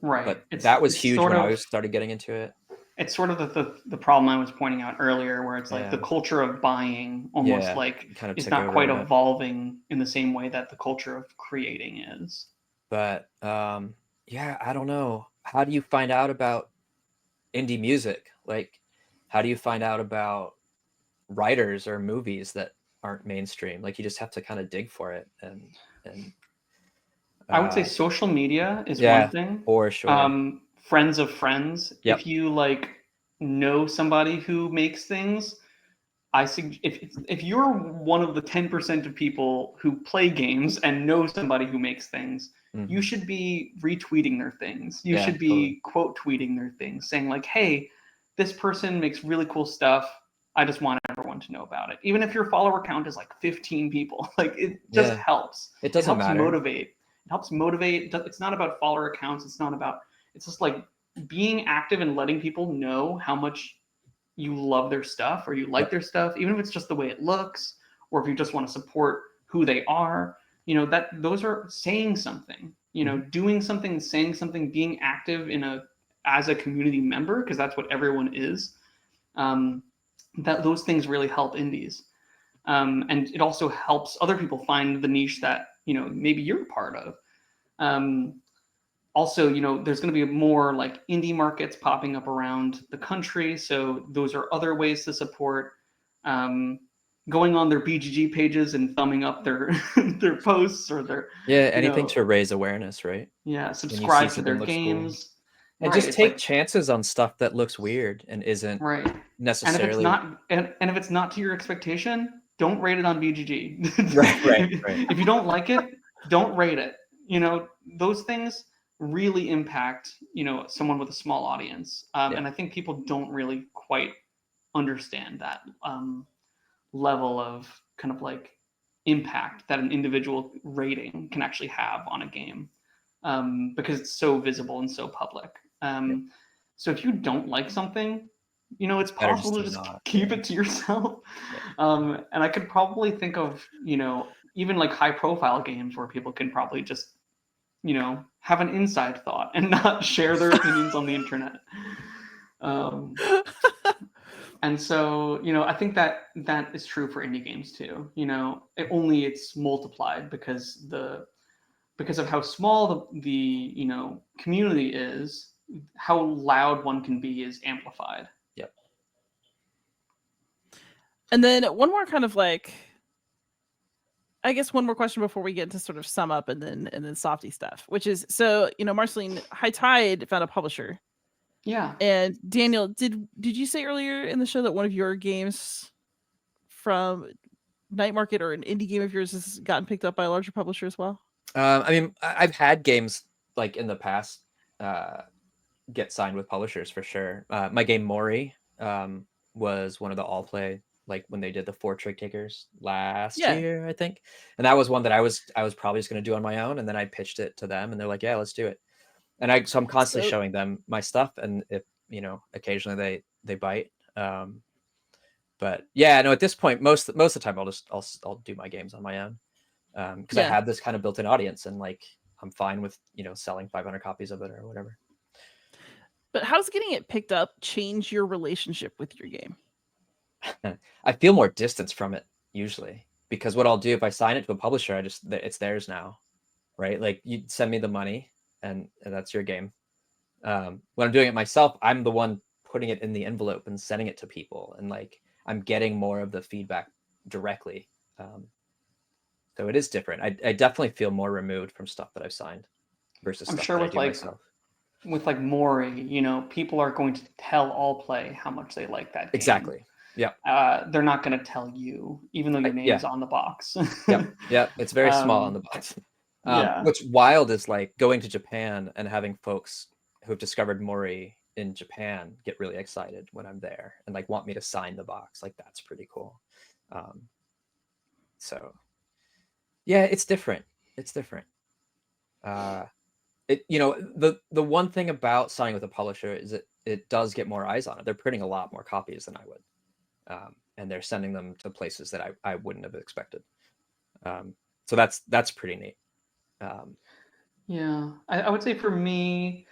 Right. that was It's huge sort when I of started getting into it. it's sort of the problem I was pointing out earlier, where it's like the Yeah. culture of buying almost Yeah, like kind of is took not over quite a bit. evolving in the same way that the culture of creating is. But yeah, I don't know. How do you find out about indie music? Like, how do you find out about writers or movies that aren't mainstream? Like, you just have to kind of dig for it, and I would say social media is one yeah, thing. for sure. Friends of friends. Yep. If you like know somebody who makes things, if you're one of the 10% of people who play games and know somebody who makes things, you Mhm. should be retweeting their things. You Yeah, should totally. be quote tweeting their things, saying like, "Hey, this person makes really cool stuff. I just want everyone to know about it." Even if your follower count is like 15 people, like it just Yeah, helps. it It doesn't helps matter. motivate. It helps motivate. It's not about follower counts. It's not about. It's just like being active and letting people know how much you love their stuff or you like Yep. their stuff, even if it's just the way it looks, or if you just want to support who they are, that those are saying something, doing something, saying something, being active as a community member, because that's what everyone is. That those things really help indies. And it also helps other people find the niche that, maybe you're a part of. Also, there's going to be more like indie markets popping up around the country. So those are other ways to support. Going on their BGG pages and thumbing up their their posts, or their, Yeah, you anything know, to raise awareness, right? yeah, When you see subscribe to something their looks cool. games. And Right. just It's take like, chances on stuff that looks weird and isn't right. And if it's necessarily not, and if it's not to your expectation, don't rate it on BGG. right. If you don't like it, don't rate it. Those things really impact, someone with a small audience. Yeah. And I think people don't really quite understand that level of kind of like impact that an individual rating can actually have on a game, because it's so visible and so public. Yeah. So if you don't like something, it's Better just possible to to just not. keep Yeah. it to yourself. Yeah. And I could probably think of, even like high profile games where people can probably just, have an inside thought and not share their opinions on the internet. And so, I think that is true for indie games too. It's multiplied because of how small the community is. How loud one can be is amplified. Yep. And then one more kind of like, I guess one more question before we get into sort of sum up and then softy stuff, which is, so, Marceline, High Tide found a publisher. Yeah. And Daniel, did you say earlier in the show that one of your games from Night Market or an indie game of yours has gotten picked up by a larger publisher as well? I mean, I've had games like in the past get signed with publishers for sure. My game Mori was one of the all play, like when they did the 4 Trick Takers last year, I think. And that was one that I was probably just going to do on my own, and then I pitched it to them, and they're like, "Yeah, let's do it." And I'm constantly showing them my stuff, and if occasionally they bite. But yeah, no, at this point, most of the time I'll do my games on my own, because I have this kind of built-in audience, and like I'm fine with selling 500 copies of it or whatever. But how does getting it picked up change your relationship with your game? I feel more distance from it usually, because what I'll do if I sign it to a publisher, it's theirs now, right? Like, you send me the money, and that's your game. When I'm doing it myself, I'm the one putting it in the envelope and sending it to people, and like I'm getting more of the feedback directly. So it is different. I definitely feel more removed from stuff that I've signed versus I'm stuff sure that I with do myself. with like Mori, people are going to tell All Play how much they like that game. Exactly. Yeah. They're not going to tell you, even though your name is on the box. Yep. It's very small on the box. Yeah. What's wild is like going to Japan and having folks who've discovered Mori in Japan get really excited when I'm there and like want me to sign the box. Like, that's pretty cool. So yeah, it's different. It's different. The one thing about signing with a publisher is it does get more eyes on it. They're printing a lot more copies than I would. and they're sending them to places that I wouldn't have expected. So that's pretty neat. Yeah, I would say for me,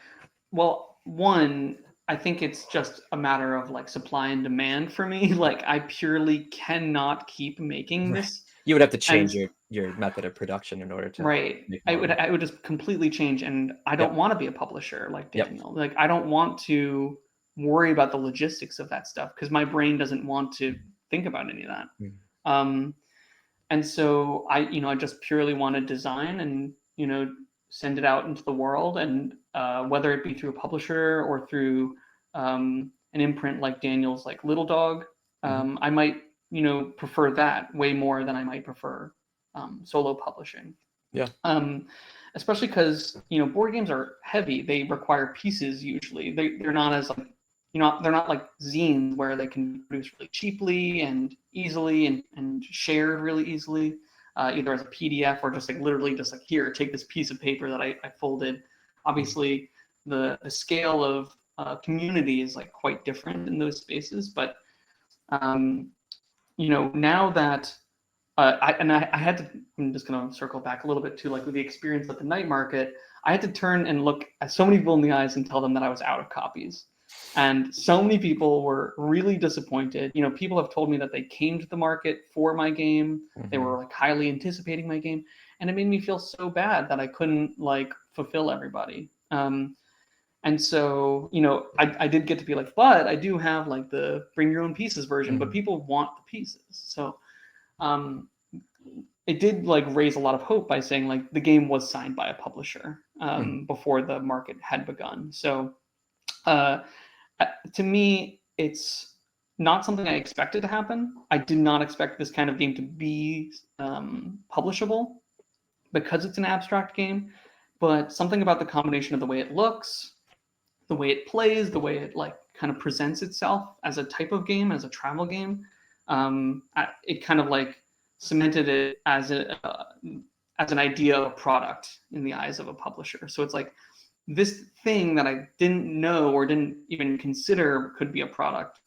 well, one, I think it's just a matter of like supply and demand for me. Like I purely cannot keep making Right. this. You would have to And change your method of production in order to right, make I more would money. I would just completely change, and I don't Yep. want to be a publisher like Yep. Daniel. Like I don't want to worry about the logistics of that stuff because my brain doesn't want to think about any of that. Mm. Um, and so I just purely want to design and send it out into the world, and whether it be through a publisher or through an imprint like Daniel's, like Little Dog, I might prefer that way more than I might prefer solo publishing. Yeah. Especially because board games are heavy. They require pieces usually. They're not as like they're not like zines where they can be produced really cheaply and easily and shared really easily, either as a PDF or just like literally just like, here, take this piece of paper that I folded. Obviously, the scale of community is like quite different in those spaces, but now that I had to. I'm just going to circle back a little bit to like the experience at the night market. I had to turn and look at so many people in the eyes and tell them that I was out of copies, and so many people were really disappointed. People have told me that they came to the market for my game. They were like highly anticipating my game, and it made me feel so bad that I couldn't like fulfill everybody. And so, I did get to be like, but I do have like the bring your own pieces version, but people want the pieces. So it did like raise a lot of hope by saying like the game was signed by a publisher before the market had begun. So to me, it's not something I expected to happen. I did not expect this kind of game to be publishable because it's an abstract game, but something about the combination of the way it looks, the way it plays, the way it like kind of presents itself as a type of game, as a travel game, it kind of like cemented it as as an idea of a product in the eyes of a publisher. So it's like this thing that I didn't know or didn't even consider could be a product.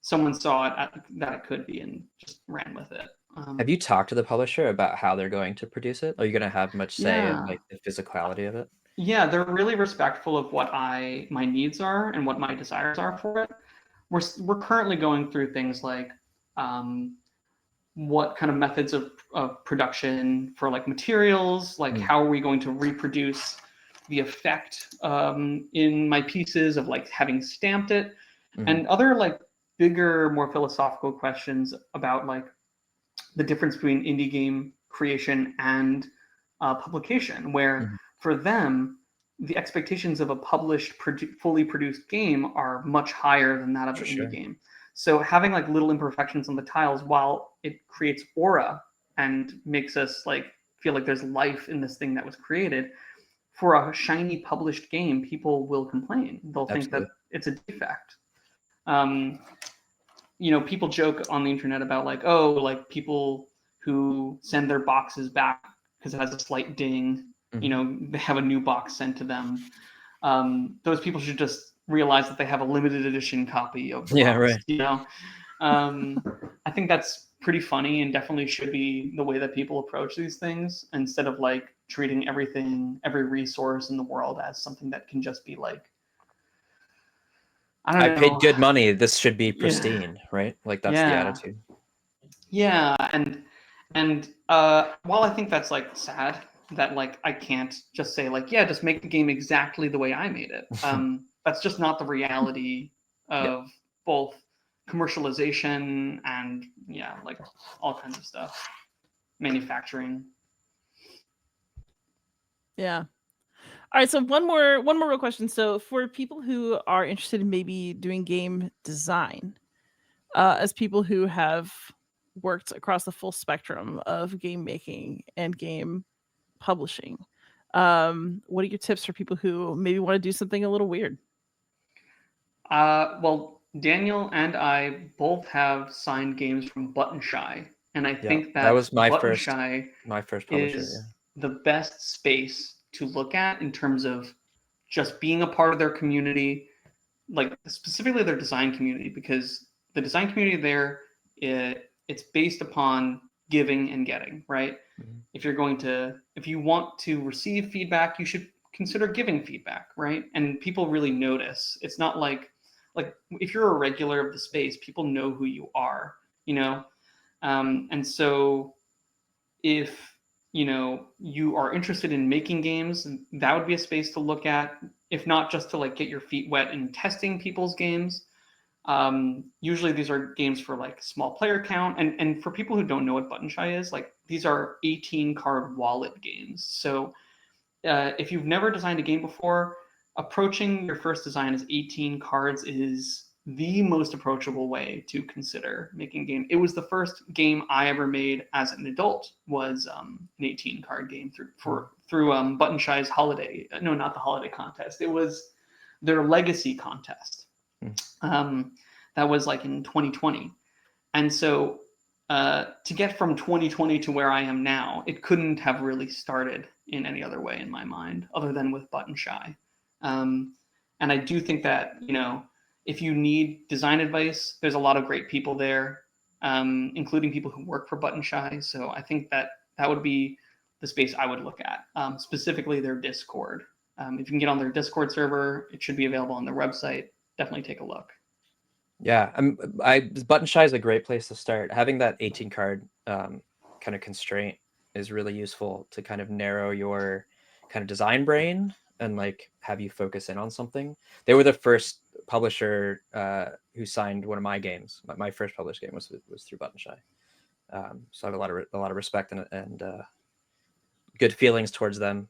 Someone saw it that it could be and just ran with it. Have you talked to the publisher about how they're going to produce it? Are you going to have much say in Yeah. like the physicality of it? Yeah, they're really respectful of what my needs are and what my desires are for it. We're currently going through things like what kind of methods of production for like materials, like how are we going to reproduce the effect in my pieces of like having stamped it, and other like bigger, more philosophical questions about like the difference between indie game creation and publication, where for them, the expectations of a published, fully produced game are much higher than that of an indie game. So having like little imperfections on the tiles, while it creates aura and makes us like feel like there's life in this thing that was created, for a shiny published game, people will complain. They'll think that it's a defect. People joke on the internet about like, oh, like people who send their boxes back because it has a slight ding, they have a new box sent to them. Those people should just realize that they have a limited edition copy of the box, I think that's pretty funny and definitely should be the way that people approach these things, instead of like treating every resource in the world as something that can just be like, I don't know. I paid good money. This should be pristine, right? Like that's the attitude. Yeah, and while I think that's like sad that like I can't just say like, yeah, just make the game exactly the way I made it. That's just not the reality of both commercialization and like all kinds of stuff, manufacturing. Yeah. All right, so one more real question. So for people who are interested in maybe doing game design, as people who have worked across the full spectrum of game making and game publishing, what are your tips for people who maybe want to do something a little weird? Well, Daniel and I both have signed games from Button Shy, and I think that was my Button first Shy publisher. is the best space to look at in terms of just being a part of their community, like specifically their design community, because the design community there it's based upon giving and getting, right? Mhm. If you want to receive feedback, you should consider giving feedback, right? And people really notice. It's not like if you're a regular of the space, people know who you are, you know. And so if you are interested in making games, that would be a space to look at. If not, just to like get your feet wet in testing people's games. Usually these are games for like small player count, and for people who don't know what Button Shy is, like these are 18 card wallet games. So if you've never designed a game before, approaching your first design as 18 cards is the most approachable way to consider making a game. It was the first game I ever made as an adult, was an 18 card game through Button Shy's holiday. No, not the holiday contest. It was their legacy contest. That was like in 2020. And so to get from 2020 to where I am now, it couldn't have really started in any other way in my mind, other than with Button Shy. And I do think that, if you need design advice, there's a lot of great people there, including people who work for Button Shy. So I think that would be the space I would look at, specifically their Discord. If you can get on their Discord server, it should be available on their website. Definitely take a look. Yeah, Button Shy is a great place to start. Having that 18 card kind of constraint is really useful to kind of narrow your kind of design brain and like have you focus in on something. They were the first publisher who signed one of my games. My first published game was through Button Shy. So I have a lot of respect and good feelings towards them.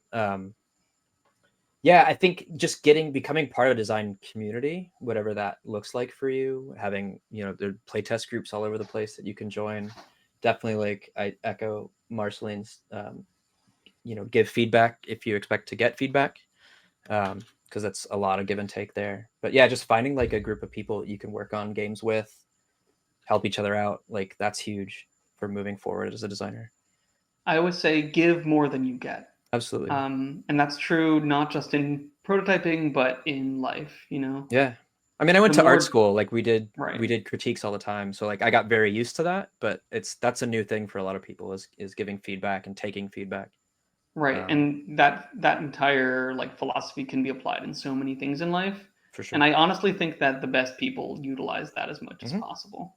Yeah, I think just becoming part of a design community, whatever that looks like for you, having, there are playtest groups all over the place that you can join. Definitely, like, I echo Marceline's, give feedback if you expect to get feedback, because that's a lot of give and take there. But yeah, just finding like a group of people that you can work on games with, help each other out, like that's huge for moving forward as a designer. I always say give more than you get. Absolutely. And that's true not just in prototyping, but in life, Yeah. I mean, I went to art school, like we did critiques all the time. So like I got very used to that, but that's a new thing for a lot of people is giving feedback and taking feedback. Right. And that entire like philosophy can be applied in so many things in life. For sure. And I honestly think that the best people utilize that as much as possible.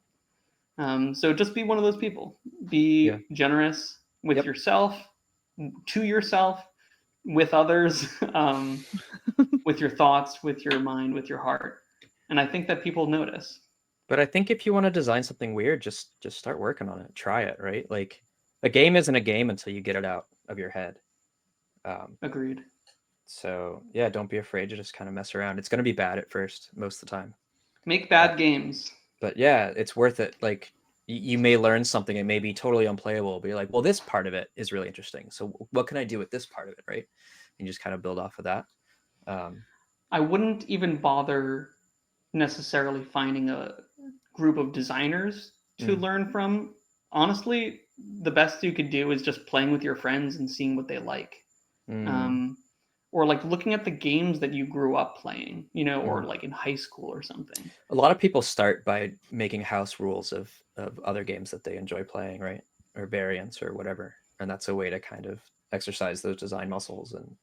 So just be one of those people. Be generous with yourself, to yourself, with others, with your thoughts, with your mind, with your heart. And I think that people notice. But I think if you want to design something weird, just start working on it. Try it, right? Like a game isn't a game until you get it out of your head. Agreed. So yeah, don't be afraid to just kind of mess around. It's going to be bad at first, most of the time. Make bad games. But yeah, it's worth it. Like you may learn something. It may be totally unplayable, but you're like, well, this part of it is really interesting. So what can I do with this part of it, right? And you just kind of build off of that. I wouldn't even bother necessarily finding a group of designers to learn from. Honestly, the best you could do is just playing with your friends and seeing what they like. Or like looking at the games that you grew up playing, or like in high school or something. A lot of people start by making house rules of other games that they enjoy playing, right? Or variants or whatever. And that's a way to kind of exercise those design muscles and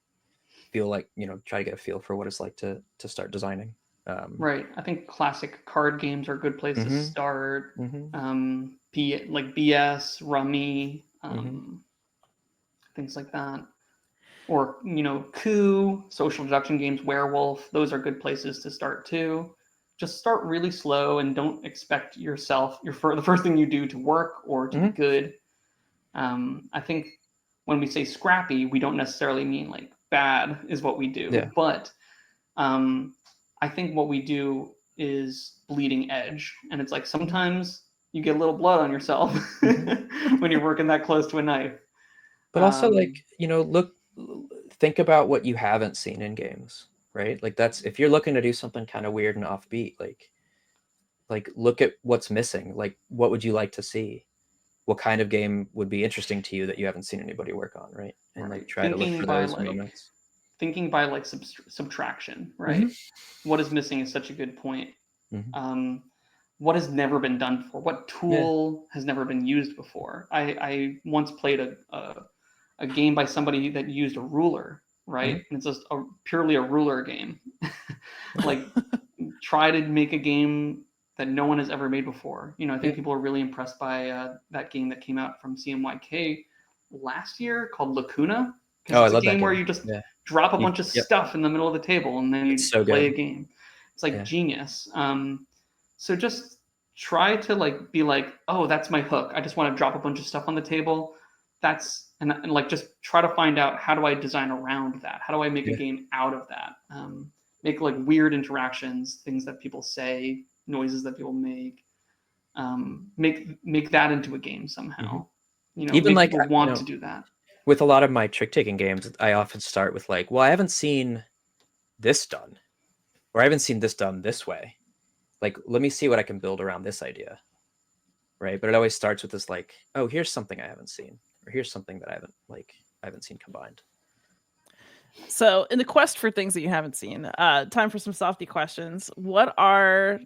feel like, try to get a feel for what it's like to start designing. Right. I think classic card games are a good place to start. Like BS, Rummy, things like that. Or, Coup, social deduction games, Werewolf. Those are good places to start too. Just start really slow and don't expect yourself, the first thing you do to work or to be good. I think when we say scrappy, we don't necessarily mean like bad is what we do. Yeah. But I think what we do is bleeding edge. And it's like sometimes you get a little blood on yourself when you're working that close to a knife. But also think about what you haven't seen in games, right? Like that's, if you're looking to do something kind of weird and offbeat, like look at what's missing. Like what would you like to see? What kind of game would be interesting to you that you haven't seen anybody work on, right? And like try to look for those moments. Thinking by like subtraction, right? What is missing is such a good point. what has never been done before? What tool has never been used before? I once played a game by somebody that used a ruler, right? Mhm. And it's just purely a ruler game. Like, try to make a game that no one has ever made before. I think people are really impressed by that game that came out from CMYK last year called Lacuna, because Oh, I it's a love that game where game. you just Yeah. drop a bunch of Yep. stuff in the middle of the table and then you It's so play good. a game. It's like Yeah. genius. So just try to like be like, oh, that's my hook. I just want to drop a bunch of stuff on the table. And like just try to find out, how do I design around that? How do I make a Yeah. game out of that? Make like weird interactions, things that people say, noises that people make. Make that into a game somehow. Even Make like people want to do that. with a lot of my trick taking games, I often start with like, well, I haven't seen this done, or I haven't seen this done this way. Like, let me see what I can build around this idea, right? But it always starts with this like, oh, here's something I haven't seen, or here's something that I haven't seen combined. So, in the quest for things that you haven't seen, time for some softy questions. What are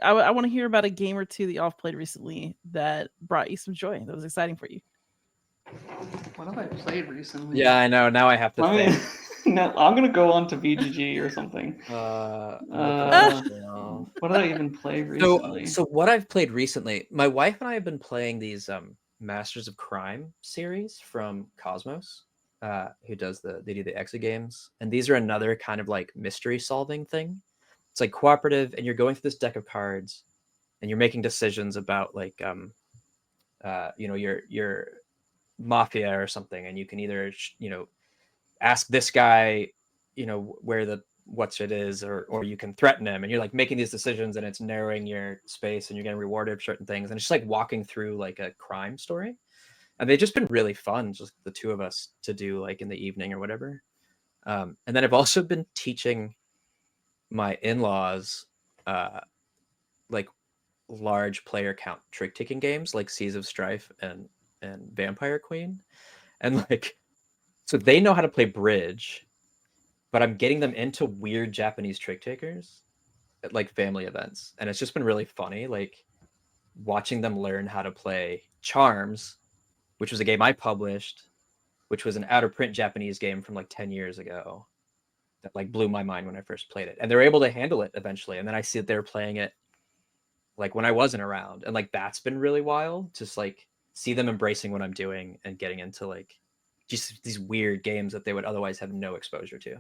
I want to hear about a game or two that y'all have played recently that brought you some joy, that was exciting for you. What have I played recently? Yeah, I know. Now I have to think. No, I'm gonna go on to VGG or something. What did I even play recently? So what I've played recently, my wife and I have been playing these Masters of Crime series from Cosmos, who they do the exit games, and these are another kind of like mystery solving thing. It's like cooperative, and you're going through this deck of cards, and you're making decisions about like your mafia or something, and you can either ask this guy where the what's it is, or you can threaten him, and you're like making these decisions, and it's narrowing your space, and you're getting rewarded for certain things, and it's just like walking through like a crime story. And they've just been really fun, just the two of us, to do like in the evening or whatever. And then I've also been teaching my in-laws like large player count trick taking games like Seas of Strife and Vampire Queen, and like, so they know how to play bridge, but I'm getting them into weird Japanese trick takers at like family events, and it's just been really funny, like watching them learn how to play Charms, which was a game I published, which was an out of print Japanese game from like 10 years ago that like blew my mind when I first played it, and they're able to handle it eventually, and then I see that they're playing it like when I wasn't around, and like that's been really wild, just like see them embracing what I'm doing and getting into like just these weird games that they would otherwise have no exposure to.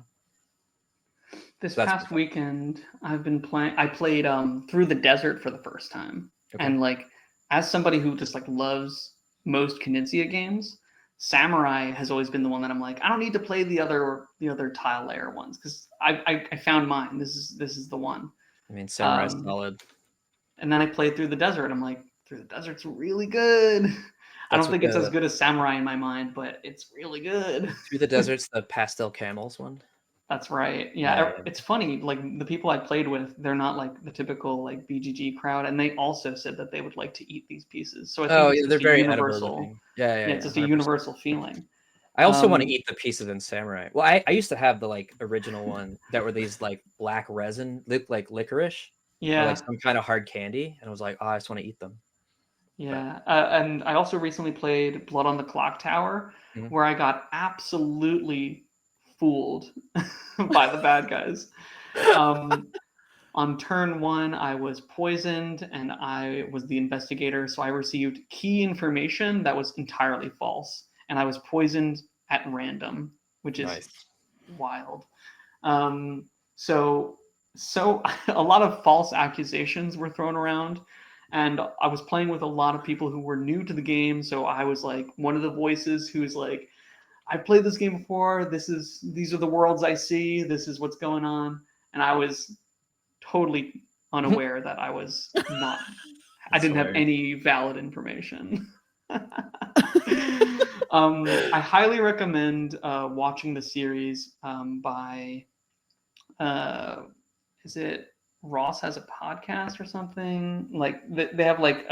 This past weekend, I played Through the Desert for the first time. Okay. And like, as somebody who just like loves most Knizia games, Samurai has always been the one that I'm like, I don't need to play the other tile layer ones, because I found mine. This is the one. I mean, Samurai's solid. And then I played Through the Desert. I'm like, Through the Desert's really good. I don't think it's as good as Samurai in my mind, but it's really good. Through the Desert's the pastel camels one. That's right. Yeah, it's funny. Like, the people I played with, they're not like the typical like BGG crowd, and they also said that they would like to eat these pieces. So I think they're very universal. Yeah, it's just 100%. A universal feeling. I also want to eat the pieces in Samurai. Well, I used to have the like original one that were these like black resin, like licorice. Yeah. Or like some kind of hard candy, and I was like, oh, I just want to eat them. Yeah, and I also recently played Blood on the Clock Tower, where I got absolutely fooled by the bad guys. On turn 1, I was poisoned, and I was the investigator, so I received key information that was entirely false, and I was poisoned at random, which is wild. So a lot of false accusations were thrown around, and I was playing with a lot of people who were new to the game, so I was like one of the voices who's like, I played this game before, these are the worlds I see, this is what's going on, and I was totally unaware that I was not, I didn't have any valid information. I highly recommend watching the series by, is it Ross Has a Podcast or something? Like, they have like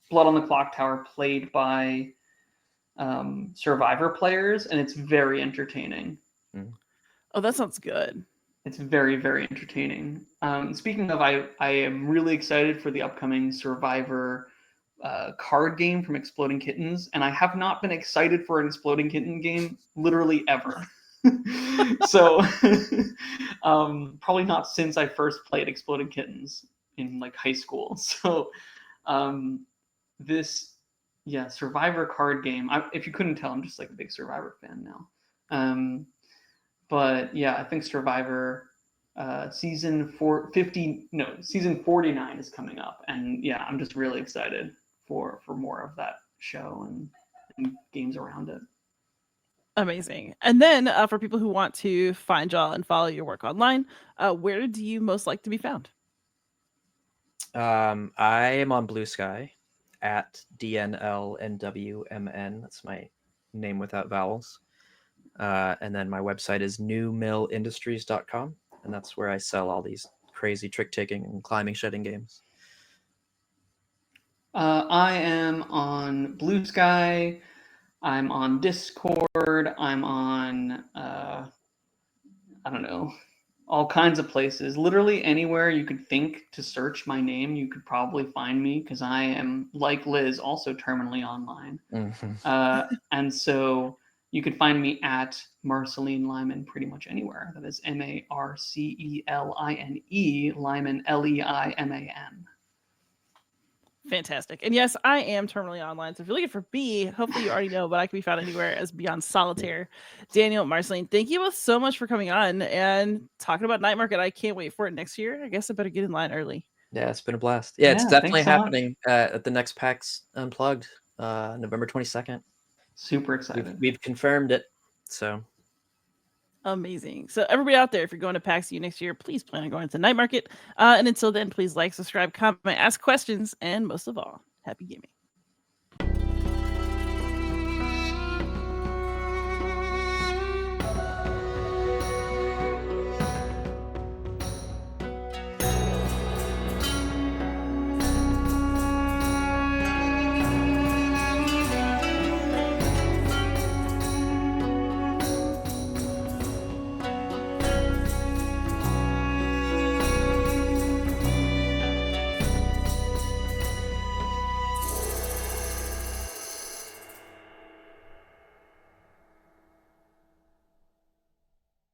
Blood on the Clock Tower played by Survivor players, and it's very entertaining. Oh, that sounds good. It's very, very entertaining. Speaking of, I am really excited for the upcoming Survivor card game from Exploding Kittens, and I have not been excited for an Exploding Kitten game literally ever. So probably not since I first played Exploding Kittens in like high school. So this Survivor card game. If you couldn't tell, I'm just like a big Survivor fan now. But yeah, I think Survivor season 49 is coming up, and yeah, I'm just really excited for more of that show and games around it. Amazing. And then for people who want to find y'all and follow your work online, where do you most like to be found? I am on Blue Sky at DNLNWMN. That's my name without vowels. And then my website is newmillindustries.com, and that's where I sell all these crazy trick-taking and climbing shedding games. I am on Blue Sky. I'm on Discord. I'm on I don't know, all kinds of places. Literally anywhere you could think to search my name, you could probably find me, because I am, like Liz, also terminally online. Mm-hmm. And so you could find me at Marceline Leiman pretty much anywhere. That is Marceline, Leiman, Leiman. Fantastic. And yes, I am terminally online. So if you're looking for B, hopefully you already know, but I can be found anywhere as Beyond Solitaire. Daniel, Marceline, thank you both so much for coming on and talking about Night Market. I can't wait for it next year. I guess I better get in line early. Yeah, it's been a blast. Yeah, it's Yeah, definitely thanks so happening at the next PAX Unplugged, November 22nd. Super excited. We've confirmed it. So amazing. So everybody out there, if you're going to PAXU next year, please plan on going to Night Market. And until then, please like, subscribe, comment, ask questions, and most of all, happy gaming.